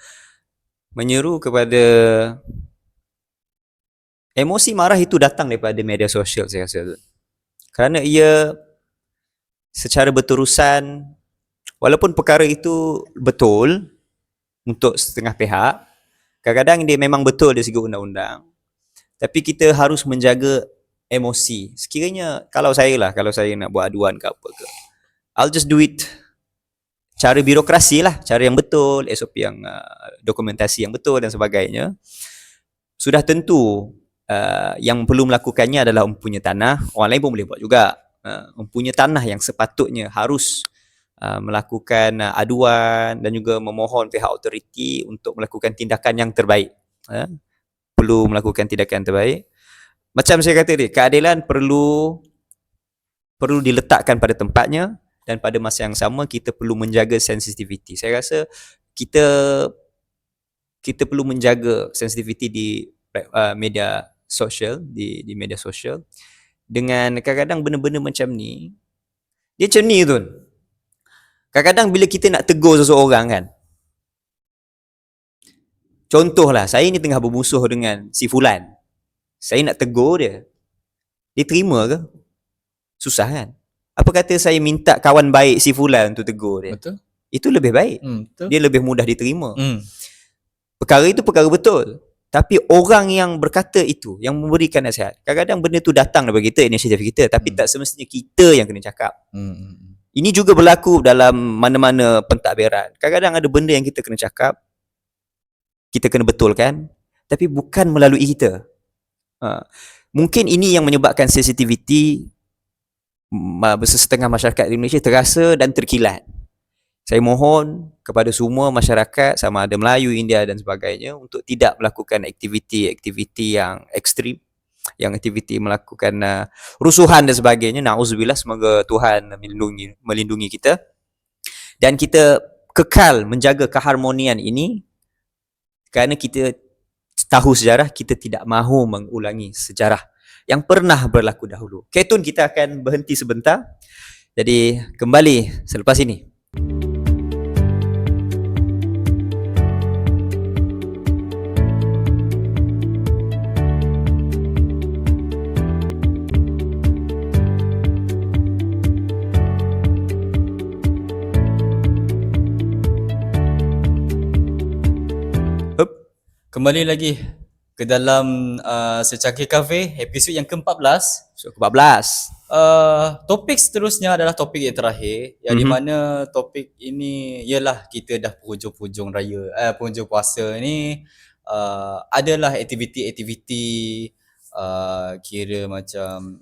B: menyeru kepada emosi marah itu datang daripada media sosial, saya rasa. kerana ia secara berterusan, walaupun perkara itu betul untuk setengah pihak, kadang-kadang dia memang betul dari segi undang-undang, tapi kita harus menjaga emosi. Sekiranya kalau saya nak buat aduan ke apa ke, I'll just do it cara birokrasi lah, cara yang betul, SOP yang dokumentasi yang betul dan sebagainya. Sudah tentu yang perlu melakukannya adalah mempunyai tanah. Orang lain pun boleh buat juga. Mempunyai tanah yang sepatutnya harus melakukan aduan dan juga memohon pihak autoriti untuk melakukan tindakan yang terbaik. Perlu melakukan tindakan terbaik. Macam saya kata tadi, keadilan perlu diletakkan pada tempatnya, dan pada masa yang sama kita perlu menjaga sensitiviti. Saya rasa kita perlu menjaga sensitiviti di media sosial, di media sosial, dengan kadang-kadang benda-benda macam ni. Dia macam ni tu. Kadang-kadang bila kita nak tegur seseorang kan, contohlah saya ni tengah bermusuh dengan si Fulan, saya nak tegur dia terima ke? Susah kan? Apa kata saya minta kawan baik si Fulan untuk tegur dia?
A: Betul.
B: Itu lebih baik.
A: Betul.
B: Dia lebih mudah diterima.
A: Perkara
B: itu perkara betul. Tapi orang yang berkata itu, yang memberikan nasihat, kadang-kadang benda tu datang daripada kita, inisiatif kita, tapi tak semestinya kita yang kena cakap. Ini juga berlaku dalam mana-mana pentadbiran. Kadang-kadang ada benda yang kita kena cakap, kita kena betulkan, tapi bukan melalui kita. Mungkin ini yang menyebabkan sensitiviti setengah masyarakat di Malaysia terasa dan terkilat. Saya mohon kepada semua masyarakat, sama ada Melayu, India dan sebagainya, untuk tidak melakukan aktiviti-aktiviti yang ekstrim, yang aktiviti melakukan rusuhan dan sebagainya. Na'udzubillah, semoga Tuhan melindungi kita. Dan kita kekal menjaga keharmonian ini, kerana kita tahu sejarah, kita tidak mahu mengulangi sejarah yang pernah berlaku dahulu. Okay, Tun, kita akan berhenti sebentar. Jadi kembali selepas ini.
A: Kembali lagi ke dalam Secangkir Cafe, episod yang ke-14.
B: So, ke-14.
A: Topik seterusnya adalah topik yang terakhir, yang di mana topik ini ialah kita dah penghujung raya, penghujung puasa ni, adalah aktiviti-aktiviti kira macam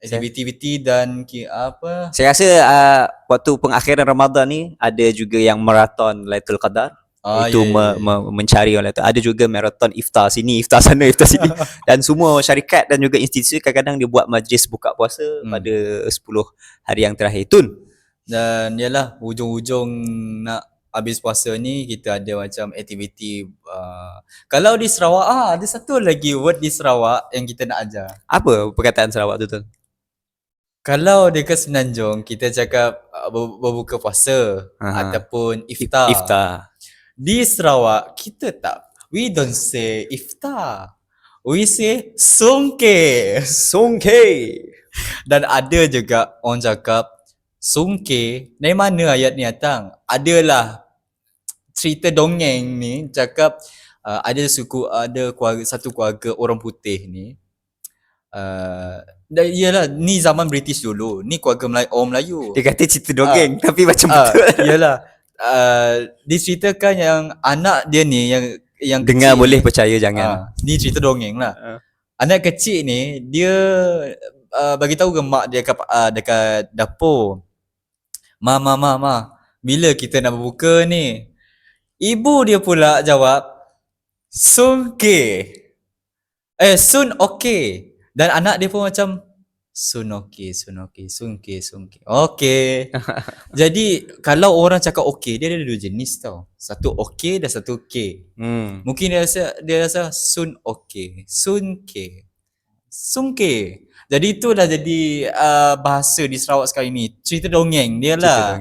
A: aktiviti dan apa.
B: Saya rasa waktu pengakhiran Ramadan ni ada juga yang maraton Lailatul Qadar. Itu mencari orang tu. Ada juga maraton iftar sini, iftar sana, iftar sini. Dan semua syarikat dan juga institusi kadang-kadang dia buat majlis buka puasa pada 10 hari yang terakhir. Tun.
A: Dan yalah, hujung-hujung nak habis puasa ni kita ada macam aktiviti. Kalau di Sarawak, ada satu lagi word di Sarawak yang kita nak ajar.
B: Apa perkataan Sarawak tu, Tun?
A: Kalau dekat Semenanjung kita cakap berbuka puasa ataupun iftar. Di Sarawak kita tak, we don't say iftar, we say songke. Dan ada juga orang cakap songke. Dari mana ayat ni datang? Adalah cerita dongeng ni cakap ada satu keluarga orang putih ni. Dan iyalah, ni zaman British dulu. Ni keluarga orang Melayu.
B: Dia kata cerita dongeng tapi macam betul.
A: Iyalah. Diceritakan yang anak dia ni yang
B: dengar
A: kecil,
B: boleh percaya jangan.
A: Ni cerita dongeng lah. Anak kecil ni dia bagi tahu ke mak dia dekat dapur, Ma, bila kita nak berbuka ni? Ibu dia pula jawab, soon okay. Dan anak dia pun macam soon okay. Okay. Jadi kalau orang cakap okay, dia ada dua jenis tau. Satu okay dan satu K. Mungkin dia rasa soon okay, soon K. Jadi itulah jadi bahasa di Sarawak sekarang ni. Cerita dongeng dia lah.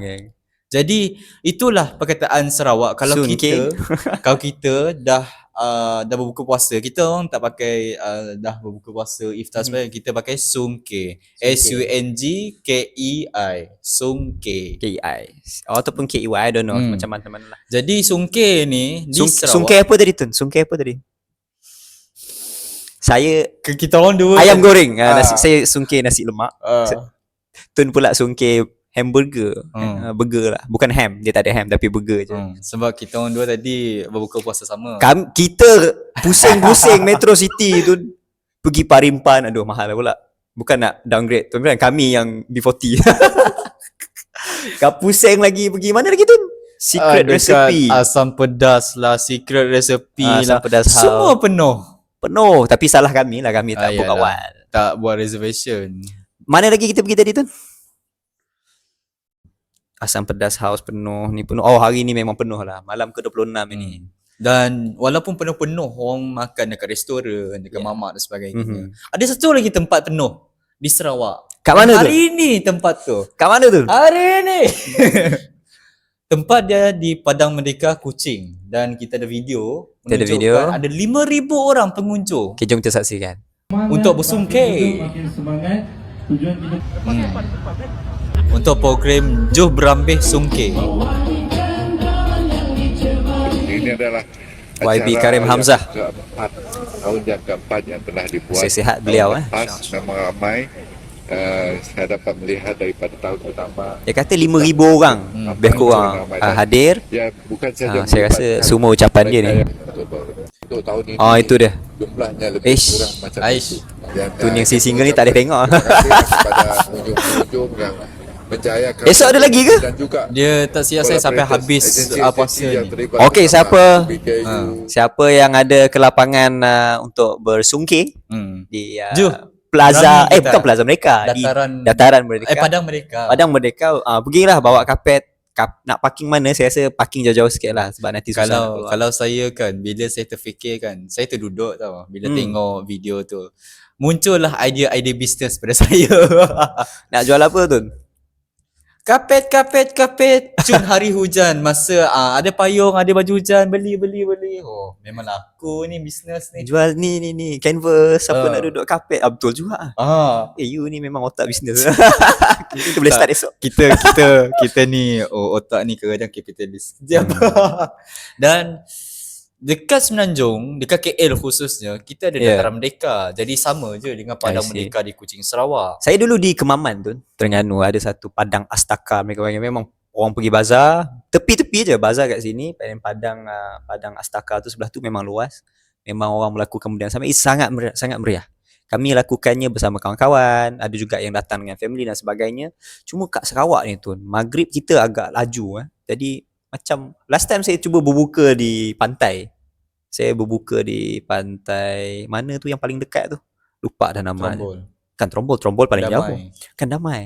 A: Jadi itulah perkataan Sarawak. Kalau
B: soon
A: kita kalau kita dah dah berbuka puasa, kita orang tak pakai dah berbuka puasa iftar sebagainya, kita pakai sungke. SUNGKEI. Sungke.
B: KEI ataupun KEY, I don't know, macam mana lah.
A: Jadi sungke ni di Sarawak.
B: Sungkai apa tadi Tun? Sungkai apa tadi? Saya
A: Kita orang dua
B: ayam goreng. Nasi saya sungkai nasi lemak.
A: Ah.
B: Tun pula sungkai hamburger. Burger lah. Bukan ham, dia tak ada ham tapi burger je.
A: Sebab kita orang dua tadi berbuka puasa sama.
B: Kita pusing-pusing Metro City tu pergi Parimpan, aduh mahal lah pula. Bukan nak downgrade, tuan-tuan, kami yang B40. Kau pusing lagi pergi mana lagi tu? Secret recipe.
A: Asam pedas lah, secret recipe
B: Asam
A: lah.
B: pedas
A: Semua penuh.
B: penuh, tapi salah kami lah, kami tak book
A: Yalah.
B: awal.
A: Tak buat reservation.
B: Mana lagi kita pergi tadi tu? Asam pedas house penuh, ni penuh. Oh, hari ni memang penuh lah. Malam ke-26 ini.
A: Dan walaupun penuh-penuh orang makan dekat restoran, dekat mamak dan sebagainya. Ada satu lagi tempat penuh di Sarawak.
B: Kat mana tu?
A: Hari ni tempat tu.
B: Kat mana tu?
A: Hari ni. Tempat dia di Padang Merdeka, Kuching. Dan kita ada video.
B: Kita ada video.
A: menunjukkan Ada 5,000 orang pengunjung
B: Okay, jom kita saksikan.
A: untuk bersungkei.
D: Makin semangat. Tujuan kita
A: Untuk program Juh Berambih Sungkei.
E: Ini adalah
B: YB
E: acara
B: Karim
E: yang
B: Hamzah.
E: keempat, tahun yang keempat yang telah dibuat.
B: Sihat beliau,
E: Tahun lepas memang ramai. Saya dapat melihat daripada tahun pertama.
B: Dia kata 5,000 orang lebih kurang hadir.
E: Ya, bukan saja
B: Saya rasa semua ucapan dia ni.
E: Untuk tahun ini.
B: Itu dia.
E: Jumlahnya lebih
B: Ish.
E: kurang macam
A: Aish.
E: itu. Dan,
B: Tu yang si single ni tak boleh tengok.
E: Terima kasih kepada pengunjung yang berjaya.
B: Esok ada lagi ke?
E: Dan juga
A: Dia tak siap saya sampai habis
E: agensi-agensi
A: puasa
E: yang
A: ni.
E: terlibat
B: Okey,
E: bersama
B: siapa?
E: BKU.
B: Siapa yang ada kelapangan untuk bersungkei di
A: Juh.
B: Plaza,
A: Rami kita.
B: bukan Plaza Merdeka, di Dataran Merdeka.
A: Padang Merdeka.
B: Padang Merdeka. Pergilah bawa kapet. Nak parking mana, saya rasa parking jauh-jauh sikit lah sebab nanti susah nak
A: Kalau
B: keluar.
A: kalau saya kan, bila saya terfikir kan, saya terduduk tau bila tengok video tu. Muncullah idea-idea bisnes pada saya.
B: Nak jual apa tu?
A: Kapet. Cun hari hujan, masa ada payung, ada baju hujan, beli. Oh, memang laku ni bisnes ni.
B: Jual ni canvas, siapa
A: Ah.
B: nak duduk kapet. Betul juga. You ni memang otak bisnes. Kita boleh start esok.
A: Kita ni otak ni kadang kapitalis. Dan dekat Semenanjung, dekat KL khususnya, kita ada
B: Yeah.
A: Dataran Merdeka. Jadi sama je dengan Padang
B: I see.
A: Merdeka di Kuching, Sarawak.
B: Saya dulu di Kemaman tu, Terengganu, ada satu padang astaka, mereka panggil. Memang orang pergi bazar, tepi-tepi je bazar kat sini. Padang astaka tu sebelah tu memang luas. Memang orang melakukan benda yang sama. Sangat meriah. Kami lakukannya bersama kawan-kawan, ada juga yang datang dengan family dan sebagainya. Cuma kat Sarawak ni tu, maghrib kita agak laju. Jadi macam last time saya cuba berbuka di pantai. Saya berbuka di pantai mana tu yang paling dekat tu? Lupa dah nama dia.
A: Trombol.
B: Kan Trombol paling jauh.
A: Damai.
B: Kan Damai.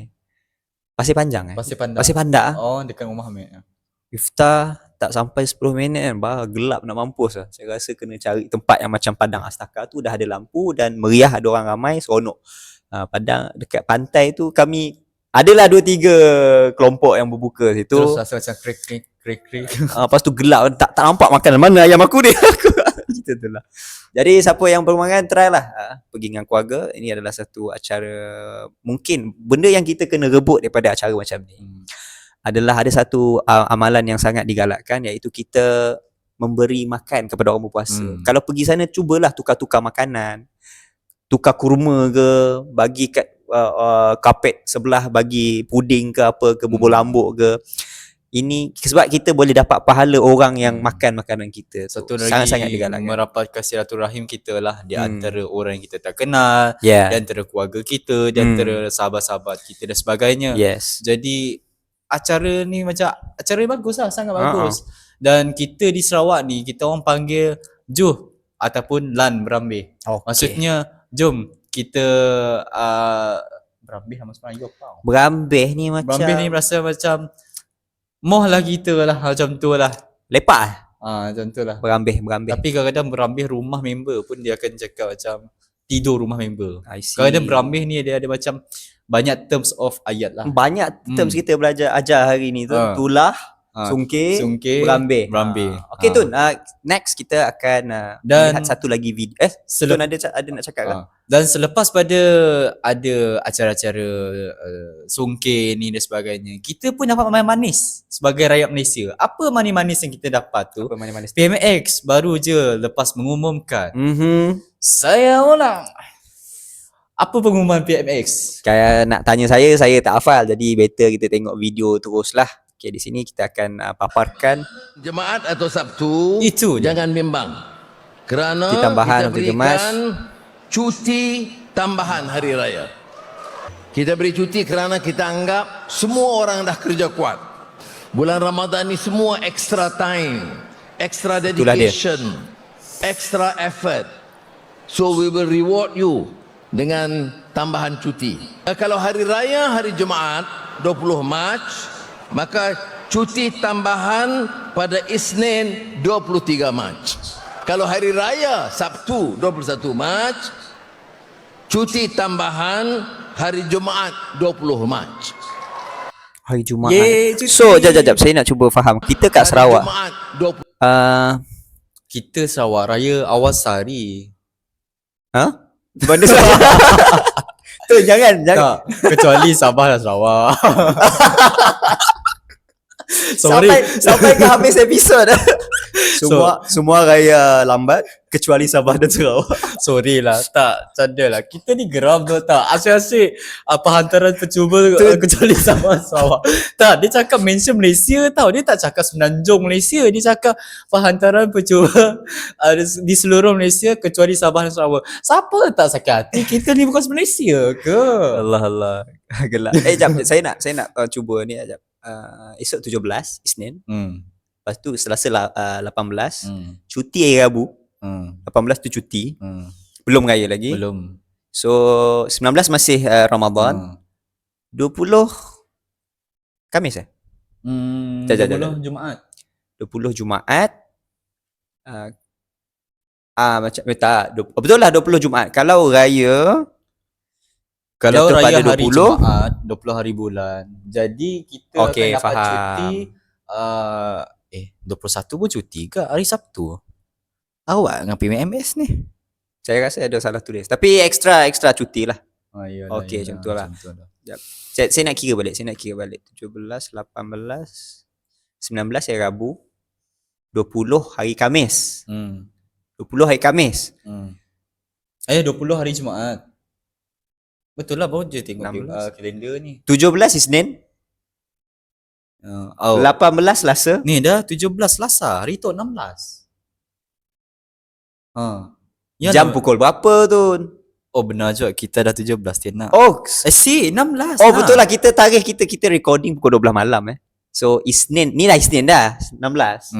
B: Pasir Panjang
A: Pasir Pandak.
B: Pasir Pandak.
A: Oh, dekat rumah Hamid.
B: Iftar tak sampai 10 minit kan, gelap nak mampus lah. Saya rasa kena cari tempat yang macam Padang Astaka tu dah ada lampu dan meriah, ada orang ramai, seronok. Padang dekat pantai tu kami adalah 2-3 kelompok yang berbuka situ.
A: Terus rasa macam krik.
B: Lepas tu gelap, tak nampak makanan, mana ayam aku ni. Macam tu lah. Jadi siapa yang bermangan, try lah pergi dengan keluarga. Ini adalah satu acara, mungkin benda yang kita kena rebut daripada acara macam ni adalah ada satu amalan yang sangat digalakkan, iaitu kita memberi makan kepada orang berpuasa. Kalau pergi sana, cubalah tukar-tukar makanan, tukar kurma ke, bagi kat kapet sebelah, bagi puding ke apa ke, bubur lambuk ke. Ini sebab kita boleh dapat pahala orang yang makan makanan kita.
A: Satu lagi
B: Sangat-sangat digalakkan.
A: merapatkan silaturahim kita lah di antara orang yang kita tak kenal,
B: Yeah.
A: di antara keluarga kita, di antara sahabat-sahabat kita dan sebagainya.
B: Yes.
A: Jadi acara ni macam acara ni bagus lah, sangat bagus. Dan kita di Sarawak ni, kita orang panggil Juh ataupun Lan Berambih.
B: Okay.
A: Maksudnya jom kita berambih sama Melayu tau.
B: Berambih ni macam
A: Berambih ni rasa macam moh lah kita lah, macam tu lah.
B: lepak lah.
A: Macam tu lah.
B: Berambih.
A: Tapi kadang-kadang berambih rumah member pun dia akan cakap macam tidur rumah member.
B: I see.
A: Kadang-kadang berambih ni dia ada macam banyak terms of ayat lah.
B: Banyak terms kita belajar ajar hari ni tu. Tulah, Sungkir, Berambil. Okey Tun, next kita akan
A: Dan-
B: lihat satu lagi video. Tun ada nak cakap ke?
A: Dan selepas pada ada acara-acara songkir ni dan sebagainya, kita pun dapat manis sebagai rakyat Malaysia. Apa manis-manis yang kita dapat tu?
B: Apa manis-manis?
A: PMX baru je lepas mengumumkan.
B: Saya ulang.
A: Apa pengumuman PMX?
B: Kayak nak tanya saya tak hafal. Jadi better kita tengok video teruslah. Okey, di sini kita akan paparkan
C: Jemaat atau Sabtu,
A: Itu je.
C: jangan bimbang. Kerana
B: Cuti tambahan
C: kita
B: untuk
C: berikan
B: Jemaat.
C: cuti tambahan hari raya. Kita beri cuti kerana kita anggap semua orang dah kerja kuat. Bulan Ramadan ni semua extra time, extra
B: Itulah dia.
C: dedication, extra effort. So we will reward you dengan tambahan cuti. Kalau hari raya hari Jumaat 20 Mac, maka cuti tambahan pada Isnin 23 Mac. Kalau hari raya Sabtu 21 Mac, cuti tambahan hari Jumaat 20 Mac.
B: hari Jumaat.
A: Yeay, cuti.
B: So, jap saya nak cuba faham. Kita kat Sarawak.
C: Jumaat 20
A: Kita Sarawak Raya awal sehari.
B: Benda saya. Tu jangan.
A: Tak, kecuali Sabah dan Sarawak.
B: Sampai ke habis episod. Semua raya lambat kecuali Sabah dan Sarawak.
A: Sorry lah, tak, canda lah. Kita ni geram tu tak. Asyik-asyik hantaran percuma kecuali Sabah Sarawak. Tak, dia cakap mention Malaysia tau. Dia tak cakap Semenanjung Malaysia. Dia cakap hantaran percuma di seluruh Malaysia kecuali Sabah dan Sarawak. Siapa tak sakit hati? Kita ni bukan Malaysia ke?
B: Allah. Gelap. Jap, saya nak cuba ni jap. Esok 17 Isnin. Lepas tu Selasa 18 cuti hari Rabu. 18 tu cuti. Belum raya lagi.
A: Belum.
B: So 19 masih Ramadan. 20 Khamis Jap.
A: 20 Jumaat.
B: 20 Jumaat. Macam tak. Betul lah 20 Jumaat. Kalau raya
A: Kalau
B: jatuh
A: raya
B: pada
A: hari
B: 20.
A: Jumaat 20 hari bulan. Jadi kita
B: Okey,
A: akan dapat
B: faham.
A: cuti 21 pun cuti ke hari Sabtu? Awak dengan PMS ni.
B: saya rasa ada salah tulis. Tapi extra cuti lah. Okey, macam tu lah. Saya nak kira balik. 17, 18, 19 hari Rabu. 20 hari Khamis. 20 hari Khamis.
A: 20 hari Jumaat. Betul lah, baru je tengok
B: 16.
A: kalender ni.
B: 17 Isnin. 18 Selasa.
A: Ni dah 17 Selasa, hari tu 16.
B: Jam pukul berapa tu?
A: Oh benar je, kita dah 17 dia nak.
B: Oh,
A: 16
B: betul lah, kita tarikh kita recording pukul 12 malam So Isnin, ni dah Isnin dah 16.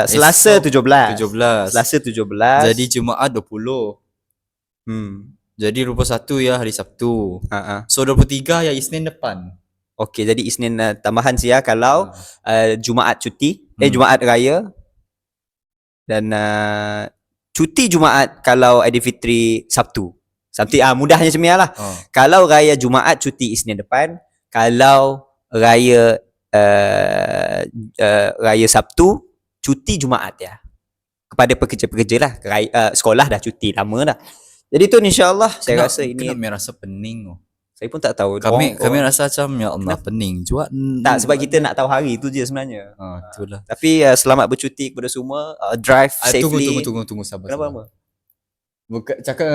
B: Selasa 17.
A: 17.
B: Selasa 17.
A: Jadi Jumaat 20. Jadi 21 ya hari Sabtu. So 23 ya Isnin depan.
B: Okey, jadi Isnin tambahan sia kalau Jumaat cuti, Jumaat raya. Dan cuti Jumaat kalau Aidilfitri Sabtu. Mudahnya macam ni lah. Kalau raya Jumaat cuti Isnin depan, kalau raya raya Sabtu cuti Jumaat ya. Kepada pekerja-pekerja lah. Sekolah dah cuti lama dah. Jadi tu insya-Allah saya rasa ini
A: kenapa rasa pening tu?
B: saya pun tak tahu.
A: Kami rasa macam ya Allah pening juga.
B: Tak, sebab kita nak tahu hari tu je sebenarnya.
A: Itulah.
B: Tapi selamat bercuti kepada semua. Drive safely.
A: Tunggu sabar.
B: Kenapa?
A: Bukan cakap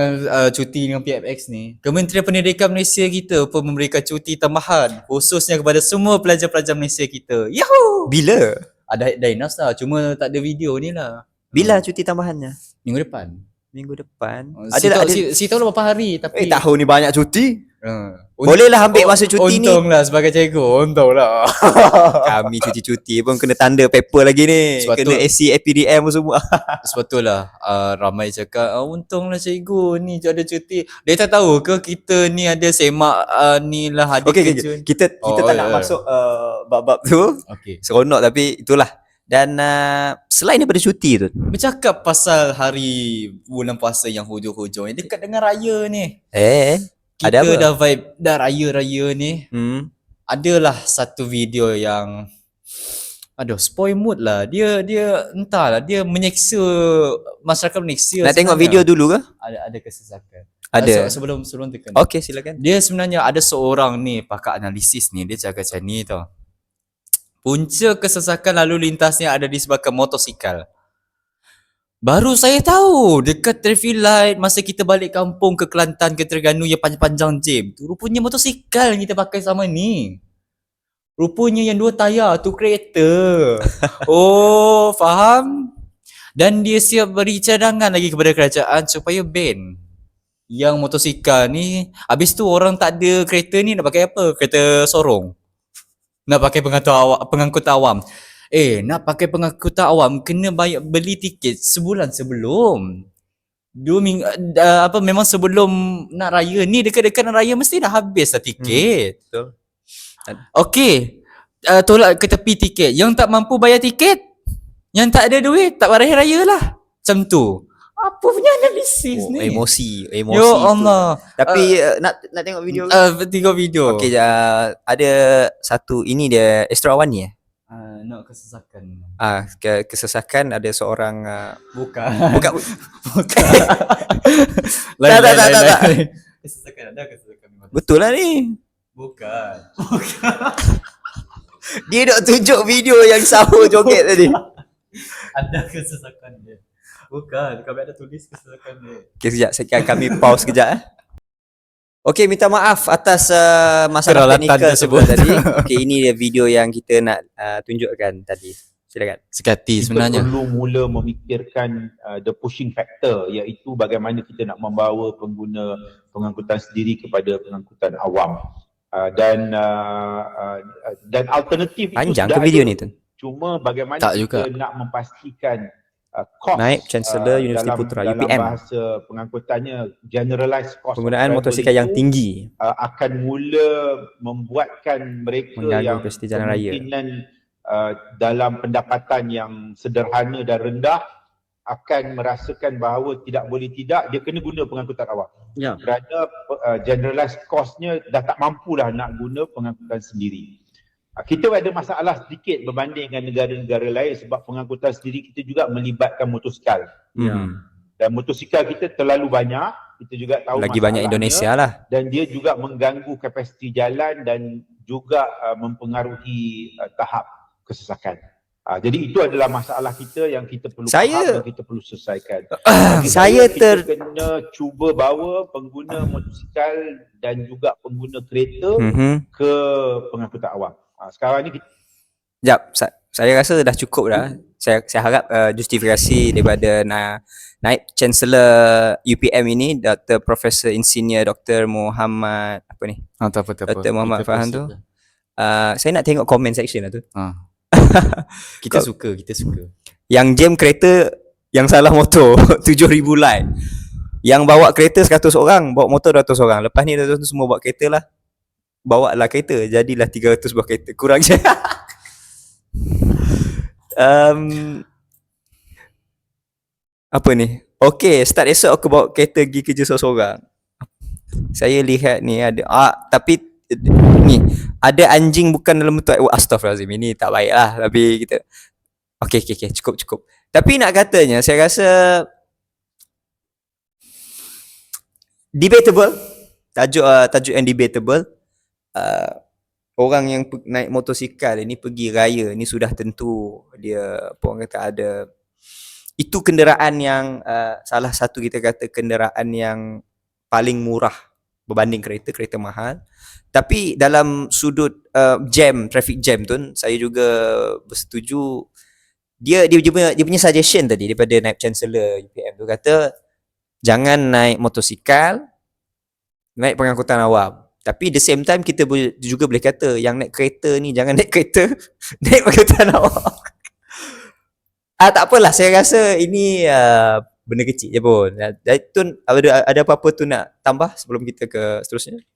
A: cuti dengan PFX ni. Kementerian Pendidikan Malaysia kita pun memberikan cuti tambahan khususnya kepada semua pelajar-pelajar Malaysia kita. Yahoo!
B: Bila?
A: Ada announce lah, cuma tak ada video ni lah.
B: Bila cuti tambahannya?
A: Minggu depan. Si tahu berapa hari tapi
B: tahun ni banyak cuti.
A: Uh,
B: Bolehlah ambil masa cuti ni.
A: Untunglah sebagai cikgu, untunglah.
B: Kami cuti-cuti pun kena tanda paper lagi ni.
A: Sebab
B: kena
A: tu-
B: AC, APDM pun semua.
A: Sebab tu lah ramai cakap untunglah cikgu ni ada cuti. Dia tak tahu ke kita ni ada semak ni lah ada
B: Okey,
A: kerja.
B: kita tak nak masuk bab-bab tu.
A: Okey.
B: Seronok tapi itulah. Dan selain daripada cuti tu,
A: Bercakap pasal hari bulan puasa yang hujung-hujung ni dekat dengan raya ni.
B: ada
A: Kita
B: apa?
A: dah vibe dah raya-raya ni.
B: Hmm.
A: Adalah satu video yang spoil mood lah. Dia entahlah, dia menyeksa masyarakat Malaysia.
B: Nak tengok
A: sebenarnya.
B: video dulu ke?
A: Ada kesesakan.
B: Ada.
A: Sebelum tekan.
B: Okey, silakan.
A: Dia sebenarnya ada seorang ni pakar analisis ni, dia cakap macam ni tau. Punca kesesakan lalu lintasnya ada disebabkan motosikal. Baru saya tahu dekat traffic light masa kita balik kampung ke Kelantan ke Terengganu yang panjang-panjang jam tu, rupanya motosikal yang kita pakai sama ni. Rupanya yang 2 tayar tu kereta. Oh, faham? Dan dia siap beri cadangan lagi kepada kerajaan supaya ban yang motosikal ni. Habis tu orang tak ada kereta ni nak pakai apa? Kereta sorong. Nak pakai pengangkut awam. Nak pakai pengangkutan awam kena bayar beli tiket sebulan sebelum. 2 minggu memang sebelum nak raya ni, dekat-dekat nak raya mesti dah habis dah tiket.
B: Betul.
A: Okey. Tolak ke tepi tiket. Yang tak mampu bayar tiket, yang tak ada duit, tak bayar raya lah. Macam tu. Apa punya analisis ni?
B: Emosi
A: Ya Allah.
B: Tapi nak tengok video ke?
A: Tengok video.
B: Okey, ada satu, ini dia Astro Awani
A: Nak kesesakan.
B: Kesesakan ada seorang
A: Bukan.
B: bukan
A: Tak. Kesesakan ada kesesakan.
B: betul lah ni.
A: Bukan.
B: Dia nak tunjuk video yang sama joget tadi.
A: Ada kesesakan dia. Bukan. Kami ada tulis kesesakan dia.
B: Okey, sekejap kami pause sekejap. Okey, minta maaf atas masalah
A: Peralatan
B: teknikal
A: tersebut.
B: sebut tadi. Okey, ini dia video yang kita nak tunjukkan tadi. Silakan.
A: Sekati sebenarnya.
F: Kita perlu mula memikirkan the pushing factor, iaitu bagaimana kita nak membawa pengguna pengangkutan sendiri kepada pengangkutan awam. Dan alternatif
B: Panjang
F: itu
B: ke
F: sudah
B: video
F: ada.
B: ni tu?
F: Cuma bagaimana
A: Tak
F: kita
A: juga.
F: nak memastikan cost
B: Naib Chancellor Universiti Putra,
F: dalam
B: UPM.
F: bahasa pengangkutannya generalized cost of
B: Penggunaan
F: travel
B: motosikal yang
F: itu,
B: tinggi
F: akan mula membuatkan mereka
B: mengganggu
F: yang
B: prestij jalan raya.
F: kemungkinan dalam pendapatan yang sederhana dan rendah akan merasakan bahawa tidak boleh tidak dia kena guna pengangkutan awam.
B: Ya.
F: Kerana generalized cost-nya dah tak mampulah nak guna pengangkutan sendiri. Kita ada masalah sedikit berbanding dengan negara-negara lain sebab pengangkutan sendiri kita juga melibatkan motosikal. Dan motosikal kita terlalu banyak, kita juga tahu
B: Lagi banyak
F: masalahnya.
B: Indonesia lah.
F: Dan dia juga mengganggu kapasiti jalan dan juga mempengaruhi tahap kesesakan. Jadi itu adalah masalah kita yang kita perlu faham dan kita perlu selesaikan. Kita kena cuba bawa pengguna motosikal dan juga pengguna kereta ke pengangkutan awam. Sekarang ni kita
B: Sekejap, saya rasa dah cukup dah. Saya harap justifikasi daripada Naib Chancellor UPM ini, Dr. Profesor Insinyur Dr. Muhammad apa ni?
A: Tak apa.
B: Dr. Muhammad Farhan tu. Saya nak tengok comment section lah tu.
A: Kita suka.
B: Yang jam kereta, yang salah motor 7,000 like. Yang bawa kereta 100 orang, bawa motor 200 orang. Lepas ni 200 semua bawa kereta lah. Bawa lah kereta, jadilah 300 bawa kereta. Kurang je. Apa ni? Okay, start esok aku bawa kereta pergi kerja seorang-seorang. Saya lihat ni ada tapi ni ada anjing bukan dalam bentuk astaghfirullahalazim. Ini tak baik lah. Tapi kita Okay, cukup. Tapi nak katanya saya rasa debatable. Tajuk yang debatable. Orang yang naik motosikal ini pergi raya ni sudah tentu dia apa orang kata ada itu kenderaan yang salah satu kita kata kenderaan yang paling murah berbanding kereta mahal. Tapi dalam sudut traffic jam tu saya juga bersetuju. Dia punya suggestion tadi daripada Naib Chancellor UPM tu kata jangan naik motosikal, naik pengangkutan awam. Tapi the same time kita juga boleh kata yang naik kereta ni jangan naik kereta, naik pengangkutan awam. Tak apalah, saya rasa ini benda kecil je pun. Tun, ada apa-apa tu nak tambah sebelum kita ke seterusnya?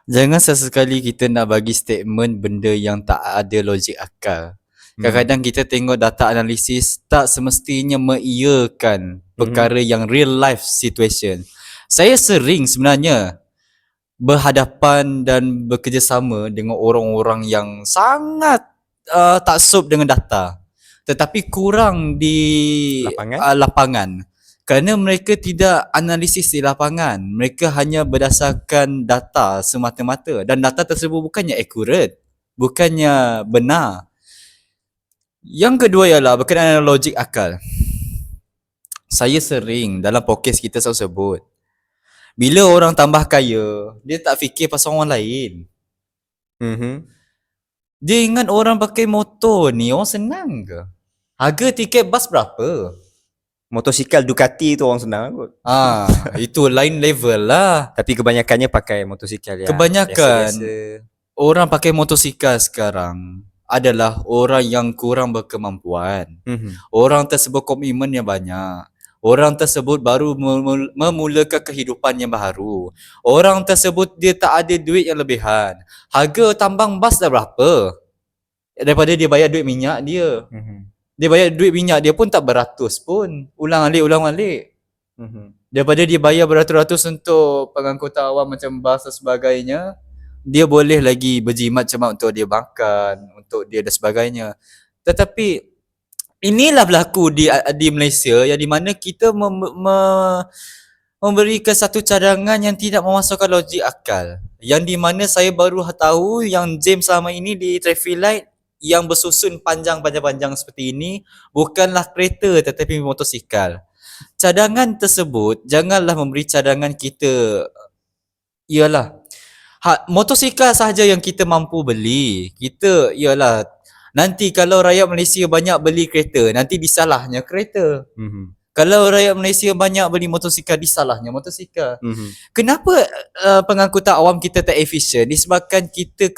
A: Jangan sesekali kita nak bagi statement benda yang tak ada logik akal. Kadang-kadang kita tengok data analisis tak semestinya mengiyakan perkara yang real life situation. Saya sering sebenarnya berhadapan dan bekerjasama dengan orang-orang yang sangat taksub dengan data, tetapi kurang di lapangan. Kerana mereka tidak analisis di lapangan. Mereka hanya berdasarkan data semata-mata dan data tersebut bukannya accurate, bukannya benar. Yang kedua ialah berkenaan dengan logik akal. Saya sering dalam podcast kita selalu sebut, bila orang tambah kaya, dia tak fikir pasal orang lain. Dia ingat orang pakai motor ni, orang senang ke? Harga tiket bas berapa?
B: Motosikal Ducati tu orang senang kot.
A: Itu lain level lah.
B: Tapi kebanyakannya pakai motosikal yang
A: Kebanyakan
B: biasa-biasa.
A: orang pakai motosikal sekarang adalah orang yang kurang berkemampuan. Orang tersebut komitmen yang banyak. Orang tersebut baru memulakan kehidupan yang baru. Orang tersebut dia tak ada duit yang lebihan. Harga tambang bas dah berapa? Daripada dia bayar duit minyak dia. Dia bayar duit minyak dia pun tak beratus pun. Ulang alik. Daripada dia bayar beratus-ratus untuk pengangkutan awam macam bas dan sebagainya, dia boleh lagi berjimat cuma untuk dia makan, untuk dia dan sebagainya. Tetapi inilah berlaku di Malaysia, yang di mana kita memberikan satu cadangan yang tidak memasukkan logik akal. Yang di mana saya baru tahu yang James selama ini di traffic light yang bersusun panjang-panjang seperti ini bukanlah kereta tetapi motosikal. Cadangan tersebut, janganlah memberi cadangan kita ialah motosikal sahaja yang kita mampu beli. Kita ialah nanti kalau rakyat Malaysia banyak beli kereta, nanti disalahnya kereta. Kalau rakyat Malaysia banyak beli motosikal, disalahnya motosikal. Kenapa pengangkutan awam kita tak efisien? Disebabkan kita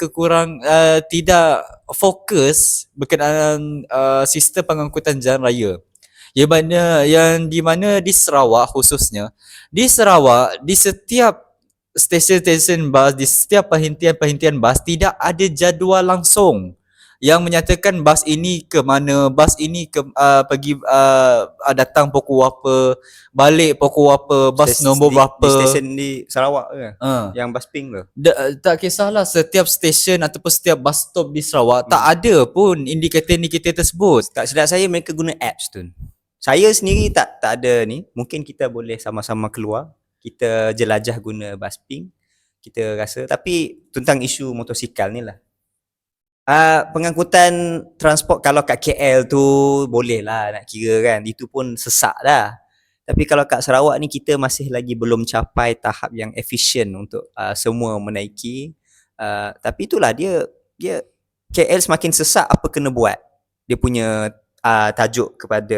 A: tidak fokus berkenaan sistem pengangkutan jalan raya. Yang di mana di Sarawak khususnya, di Sarawak di setiap stesen-stesen bas, di setiap perhentian-perhentian bas tidak ada jadual langsung yang menyatakan bas ini ke mana, bas ini ke pergi datang pukul apa, balik pukul apa, bas nombor berapa.
B: Di stesen di Sarawak ke? Yang bas pink tu?
A: Tak kisahlah, setiap stesen ataupun setiap bus stop di Sarawak tak ada pun indikator-indikator tersebut.
B: Tak silap saya mereka guna apps tu. Saya sendiri tak ada ni. Mungkin kita boleh sama-sama keluar, kita jelajah guna bas pink, kita rasa. Tapi tentang isu motosikal ni lah, pengangkutan transport kalau kat KL tu boleh lah nak kira kan, itu pun sesak dah. Tapi kalau kat Sarawak ni kita masih lagi belum capai tahap yang efisien untuk semua menaiki. Tapi itulah dia KL semakin sesak, apa kena buat. Dia punya tajuk kepada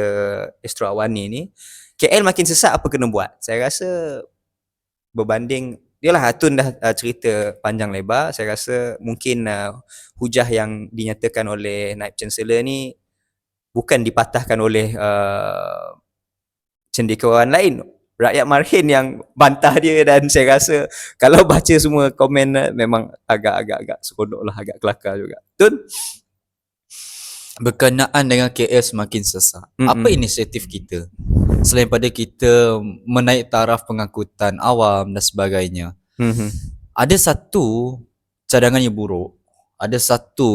B: Astro Awani ni, KL makin sesak, apa kena buat. Saya rasa berbanding, yalah Hatun dah cerita panjang lebar. Saya rasa mungkin hujah yang dinyatakan oleh Naib Chancellor ni bukan dipatahkan oleh cendekiawan lain, rakyat Marhin yang bantah dia. Dan saya rasa kalau baca semua komen memang agak seronok lah, agak kelakar juga. Tun?
A: Berkenaan dengan KL semakin sesak, apa inisiatif kita selain pada kita menaik taraf pengangkutan awam dan sebagainya? Ada satu cadangan yang buruk, ada satu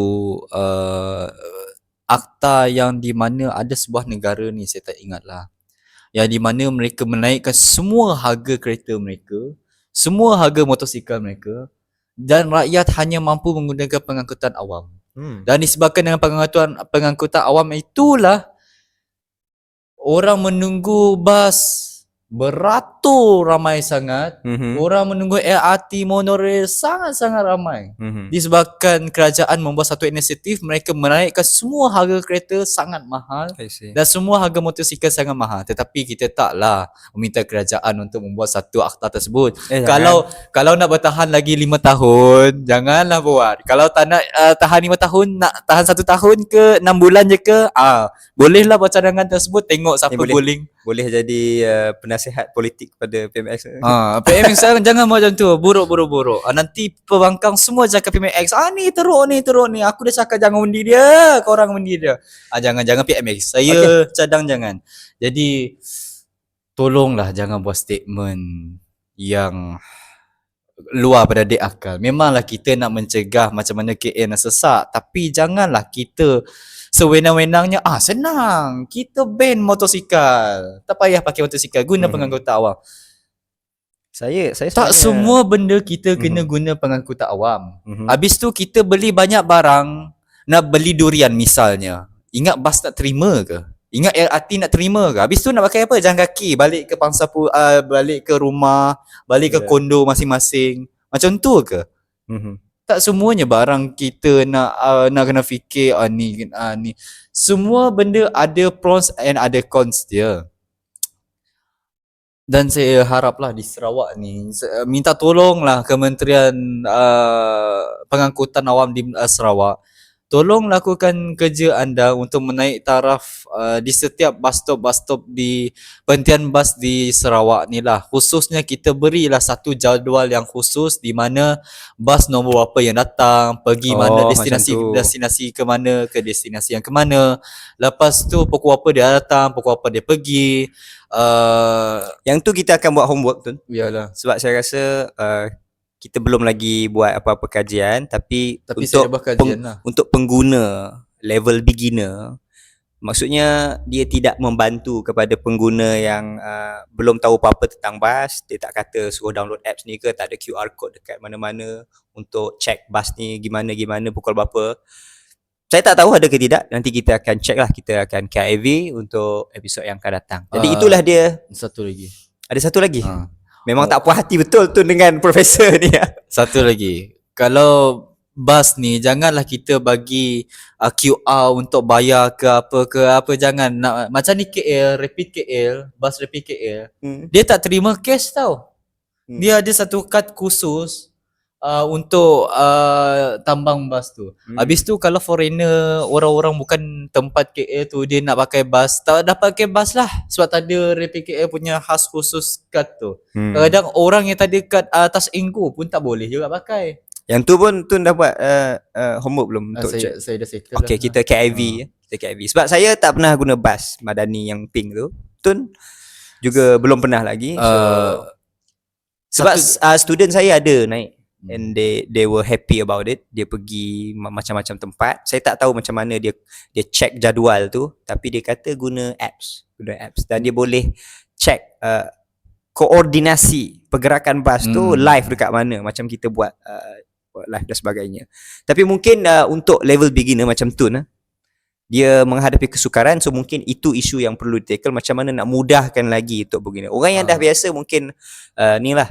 A: akta yang di mana ada sebuah negara ni, saya tak ingatlah, yang di mana mereka menaikkan semua harga kereta mereka, semua harga motosikal mereka, dan rakyat hanya mampu menggunakan pengangkutan awam. Dan disebabkan dengan pengangkutan awam itulah orang menunggu bas beratur ramai sangat. Orang menunggu LRT monorail sangat-sangat ramai. Disebabkan kerajaan membuat satu inisiatif, mereka menaikkan semua harga kereta sangat mahal dan semua harga motosikal sangat mahal. Tetapi kita taklah meminta kerajaan untuk membuat satu akta tersebut. Kalau nak bertahan lagi 5 tahun, janganlah buat. Kalau tak nak tahan 5 tahun, nak tahan 1 tahun ke 6 bulan je ke, bolehlah buat cadangan tersebut, tengok siapa guling.
B: Boleh jadi penasihat politik kepada PMX.
A: PMX sekarang jangan buat macam tu. Buruk. Nanti pembangkang semua cakap PMX. Ni teruk ni. Aku dah cakap jangan undi dia. Korang undi dia. Jangan PMX. Saya cadang jangan. Jadi tolonglah jangan buat statement yang luar pada dek akal. Memanglah kita nak mencegah macam mana KL nak sesak, tapi janganlah kita sewenang-wenangnya, senang, kita ban motosikal. Tak payah pakai motosikal, guna pengangkutan awam.
B: Saya
A: Tak
B: sebenarnya-
A: semua benda kita kena guna pengangkutan awam. Habis tu kita beli banyak barang, nak beli durian misalnya. Ingat bas nak terima ke? Ingat LRT nak terima ke? Habis tu nak pakai apa? Jalan kaki, balik ke balik ke rumah, balik ke kondo masing-masing. Macam tu ke? Tak semuanya barang kita nak kena fikir ni. Semua benda ada pros and ada cons dia. Dan saya haraplah di Sarawak ni minta tolonglah Kementerian Pengangkutan Awam di Sarawak, tolong lakukan kerja anda untuk menaik taraf di setiap bus stop di penghentian bas di Sarawak ni lah. Khususnya kita berilah satu jadual yang khusus di mana bas nombor apa yang datang, pergi mana, destinasi ke mana, ke destinasi yang ke mana. Lepas tu pukul apa dia datang, pukul apa dia pergi.
B: Yang tu kita akan buat homework tu.
A: Biarlah.
B: Sebab saya rasa kita belum lagi buat apa-apa kajian, tapi
A: saya dah buat kajian lah.
B: untuk pengguna level beginner, maksudnya dia tidak membantu kepada pengguna yang belum tahu apa-apa tentang bas. Dia tak kata suruh download apps ni ke, tak ada QR code dekat mana-mana untuk check bas ni gimana pukul berapa. Saya tak tahu ada ke tidak. Nanti kita akan check lah. Kita akan KIV untuk episod yang akan datang. Jadi itulah dia.
A: Satu lagi.
B: Ada satu lagi. Memang tak puas hati betul tu dengan profesor ni.
A: Satu lagi. Kalau bas ni janganlah kita bagi QR untuk bayar ke apa, jangan. Nak macam ni KL, Rapid KL, bas Rapid KL. Dia tak terima cash tau. Dia ada satu kad khusus untuk tambang bas tu. Habis tu kalau foreigner, orang-orang bukan tempat KL tu, dia nak pakai bas, tak dapat pakai bas lah sebab tak ada Rapid KL punya khas khusus kad tu. Kadang orang yang tak ada kad atas Enggo pun tak boleh juga pakai.
B: Yang tu pun Tun dah buat homework belum untuk check?
A: Saya dah settle.
B: Okay, kita KIV. Kita KIV. Sebab saya tak pernah guna bas Madani yang pink tu. Tun juga belum pernah lagi. Sebab student saya ada naik. And they were happy about it. Dia pergi macam-macam tempat. Saya tak tahu macam mana dia check jadual tu, tapi dia kata guna apps. Dan dia boleh check koordinasi pergerakan bas tu live dekat mana, macam kita buat live dan sebagainya. Tapi mungkin untuk level beginner macam tu dia menghadapi kesukaran, so mungkin itu isu yang perlu di-tackle, macam mana nak mudahkan lagi untuk beginner. Orang yang dah biasa mungkin ni lah,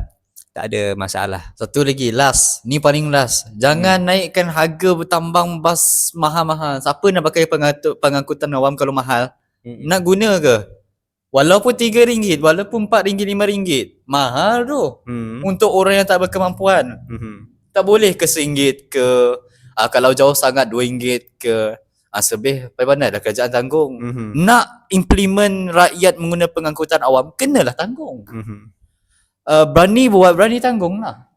B: tak ada masalah.
A: Satu lagi, last. Ni paling last. Jangan naikkan harga bertambang bas mahal-mahal. Siapa nak pakai pengangkutan awam kalau mahal? Nak guna ke? Walaupun RM3, walaupun RM4, RM5, mahal tu. Untuk orang yang tak berkemampuan. Tak boleh ke RM1 ke, kalau jauh sangat RM2 ke. Sebih pandai dah kerajaan tanggung. Nak implement rakyat menggunakan pengangkutan awam, kenalah tanggung. Berani buat, berani tanggung lah.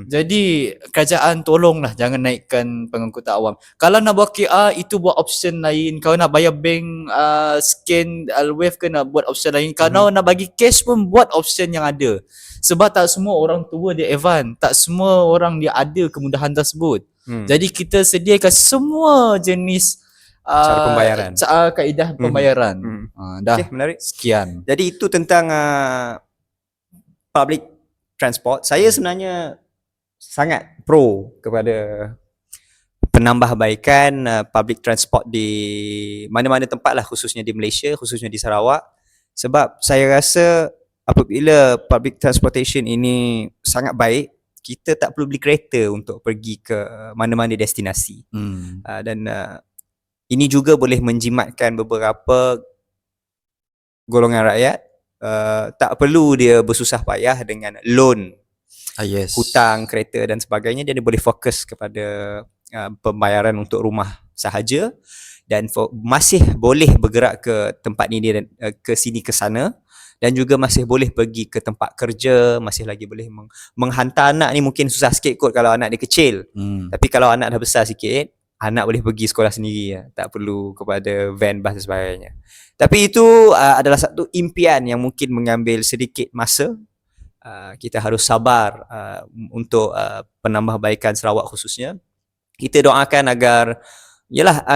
A: Jadi kerajaan tolonglah jangan naikkan pengangkutan awam. Kalau nak buat QR, itu buat option lain. Kalau nak bayar bank, scan Alwave ke, nak buat option lain. Kalau nak bagi cash pun buat option yang ada. Sebab tak semua orang tua dia advance, tak semua orang dia ada kemudahan tersebut. Jadi kita sediakan semua jenis
B: cara pembayaran,
A: kaedah pembayaran. Dah.
B: Okay, menarik.
A: Sekian.
B: Jadi itu tentang public transport. Saya sebenarnya sangat pro kepada penambahbaikan public transport di mana-mana tempat lah, khususnya di Malaysia, khususnya di Sarawak. Sebab saya rasa apabila public transportation ini sangat baik, kita tak perlu beli kereta untuk pergi ke mana-mana destinasi. Dan ini juga boleh menjimatkan beberapa golongan rakyat. Tak perlu dia bersusah payah dengan loan, hutang kereta dan sebagainya. Dia boleh fokus kepada pembayaran untuk rumah sahaja, dan masih boleh bergerak ke tempat ini dan ke sini ke sana, dan juga masih boleh pergi ke tempat kerja, masih lagi boleh menghantar anak ni. Mungkin susah sikit kot kalau anak dia kecil, tapi kalau anak dah besar sikit, anak boleh pergi sekolah sendiri, tak perlu kepada van, bas dan sebagainya. Tapi itu adalah satu impian yang mungkin mengambil sedikit masa, kita harus sabar untuk penambahbaikan Sarawak khususnya. Kita doakan agar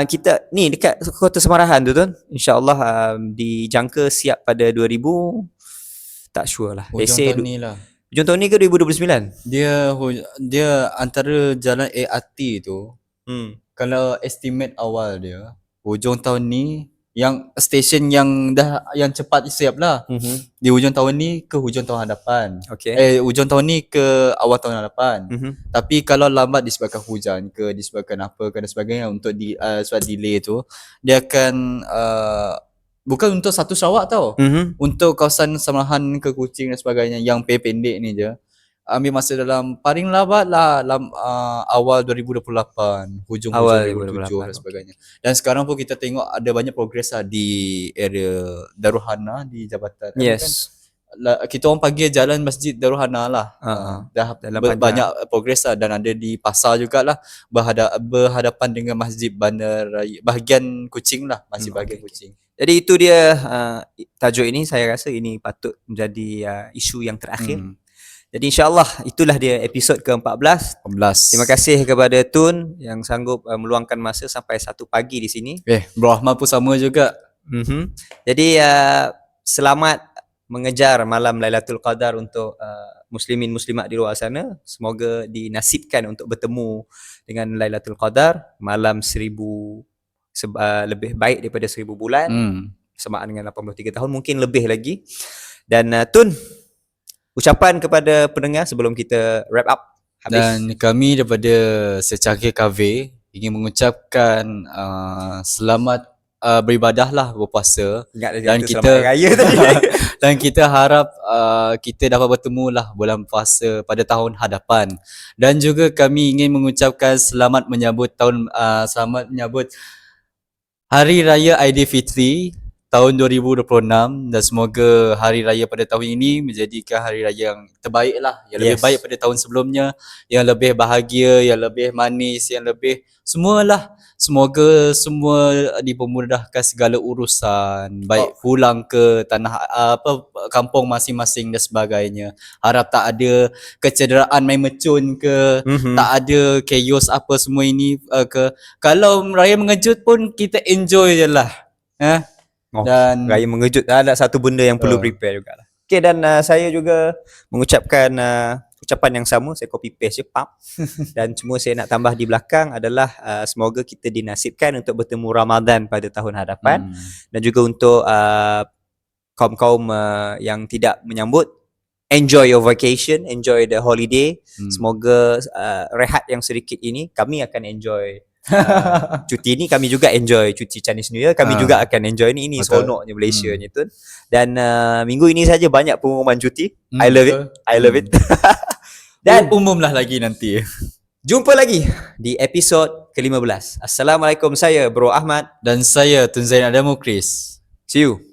B: kita ni dekat Kota Semarahan tu InsyaAllah dijangka siap pada 2000, tak sure lah.
A: Hujung tahun ni lah.
B: Hujung tahun ni ke 2029?
A: Dia antara jalan ART tu, kalau estimate awal dia, hujung tahun ni yang stesen yang cepat siap lah. Di hujung tahun ni ke hujung tahun hadapan.
B: Okay.
A: Hujung tahun ni ke awal tahun hadapan. Tapi kalau lambat disebabkan hujan ke, disebabkan apa ke dan sebagainya untuk sebab delay tu, dia akan bukan untuk satu Sarawak tau. Untuk kawasan Semarahan ke Kuching dan sebagainya yang pendek ni je, ambil masa dalam paling lambat lah awal 2028, hujung
B: Awal
A: 2027 dan sebagainya. Dan sekarang pun kita tengok ada banyak progres lah di area Darul Hana di Jabatan.
B: Yes.
A: Kita orang panggil jalan Masjid Darul Hana lah. Dah banyak progres lah, dan ada di pasar jugalah, berhadapan dengan Masjid Bandar Raya, bahagian Kuching lah, Masjid bahagian Kuching.
B: Jadi itu dia tajuk ini, saya rasa ini patut menjadi isu yang terakhir. Jadi insyaAllah itulah dia episod ke-14. Terima kasih kepada Tun yang sanggup meluangkan masa sampai 1 pagi di sini.
A: Bro Ahmad pun sama juga.
B: Jadi selamat mengejar malam Lailatul Qadar untuk muslimin muslimat di luar sana. Semoga dinasibkan untuk bertemu dengan Lailatul Qadar malam 1000 lebih baik daripada 1000 bulan. Semaan dengan 83 tahun, mungkin lebih lagi. Dan Tun, ucapan kepada pendengar sebelum kita wrap up habis.
A: Dan kami daripada Secangkir KV ingin mengucapkan selamat beribadah lah, berpuasa. Dan kita
B: raya tadi.
A: dan kita harap kita dapat bertemu lah bulan puasa pada tahun hadapan. Dan juga kami ingin mengucapkan selamat menyambut Hari Raya Aidilfitri tahun 2026, dan semoga hari raya pada tahun ini menjadikan hari raya yang terbaik lah, yang lebih baik pada tahun sebelumnya, yang lebih bahagia, yang lebih manis, yang lebih semualah. Semoga semua dipermudahkan segala urusan, baik pulang ke tanah kampung masing-masing dan sebagainya. Harap tak ada kecederaan main mecun ke, tak ada chaos apa semua ini ke. Kalau raya mengejut pun kita enjoy je lah. Dan
B: raya mengejut, ada satu benda yang perlu prepare jugalah. Okay, dan saya juga mengucapkan ucapan yang sama, saya copy paste je, dan cuma saya nak tambah di belakang adalah semoga kita dinasibkan untuk bertemu Ramadan pada tahun hadapan, dan juga untuk kaum-kaum yang tidak menyambut, enjoy your vacation, enjoy the holiday. Semoga rehat yang sedikit ini kami akan enjoy. Cuti ni kami juga enjoy, cuti Chinese New Year kami juga akan enjoy ni seronoknya Malaysia ni tu. Dan minggu ini saja banyak pengumuman cuti. I love it. Dan
A: umumlah lagi nanti.
B: Jumpa lagi di episod ke-15. Assalamualaikum, saya Bro Ahmad
A: dan saya Tun Zain Adamu Chris.
B: See you.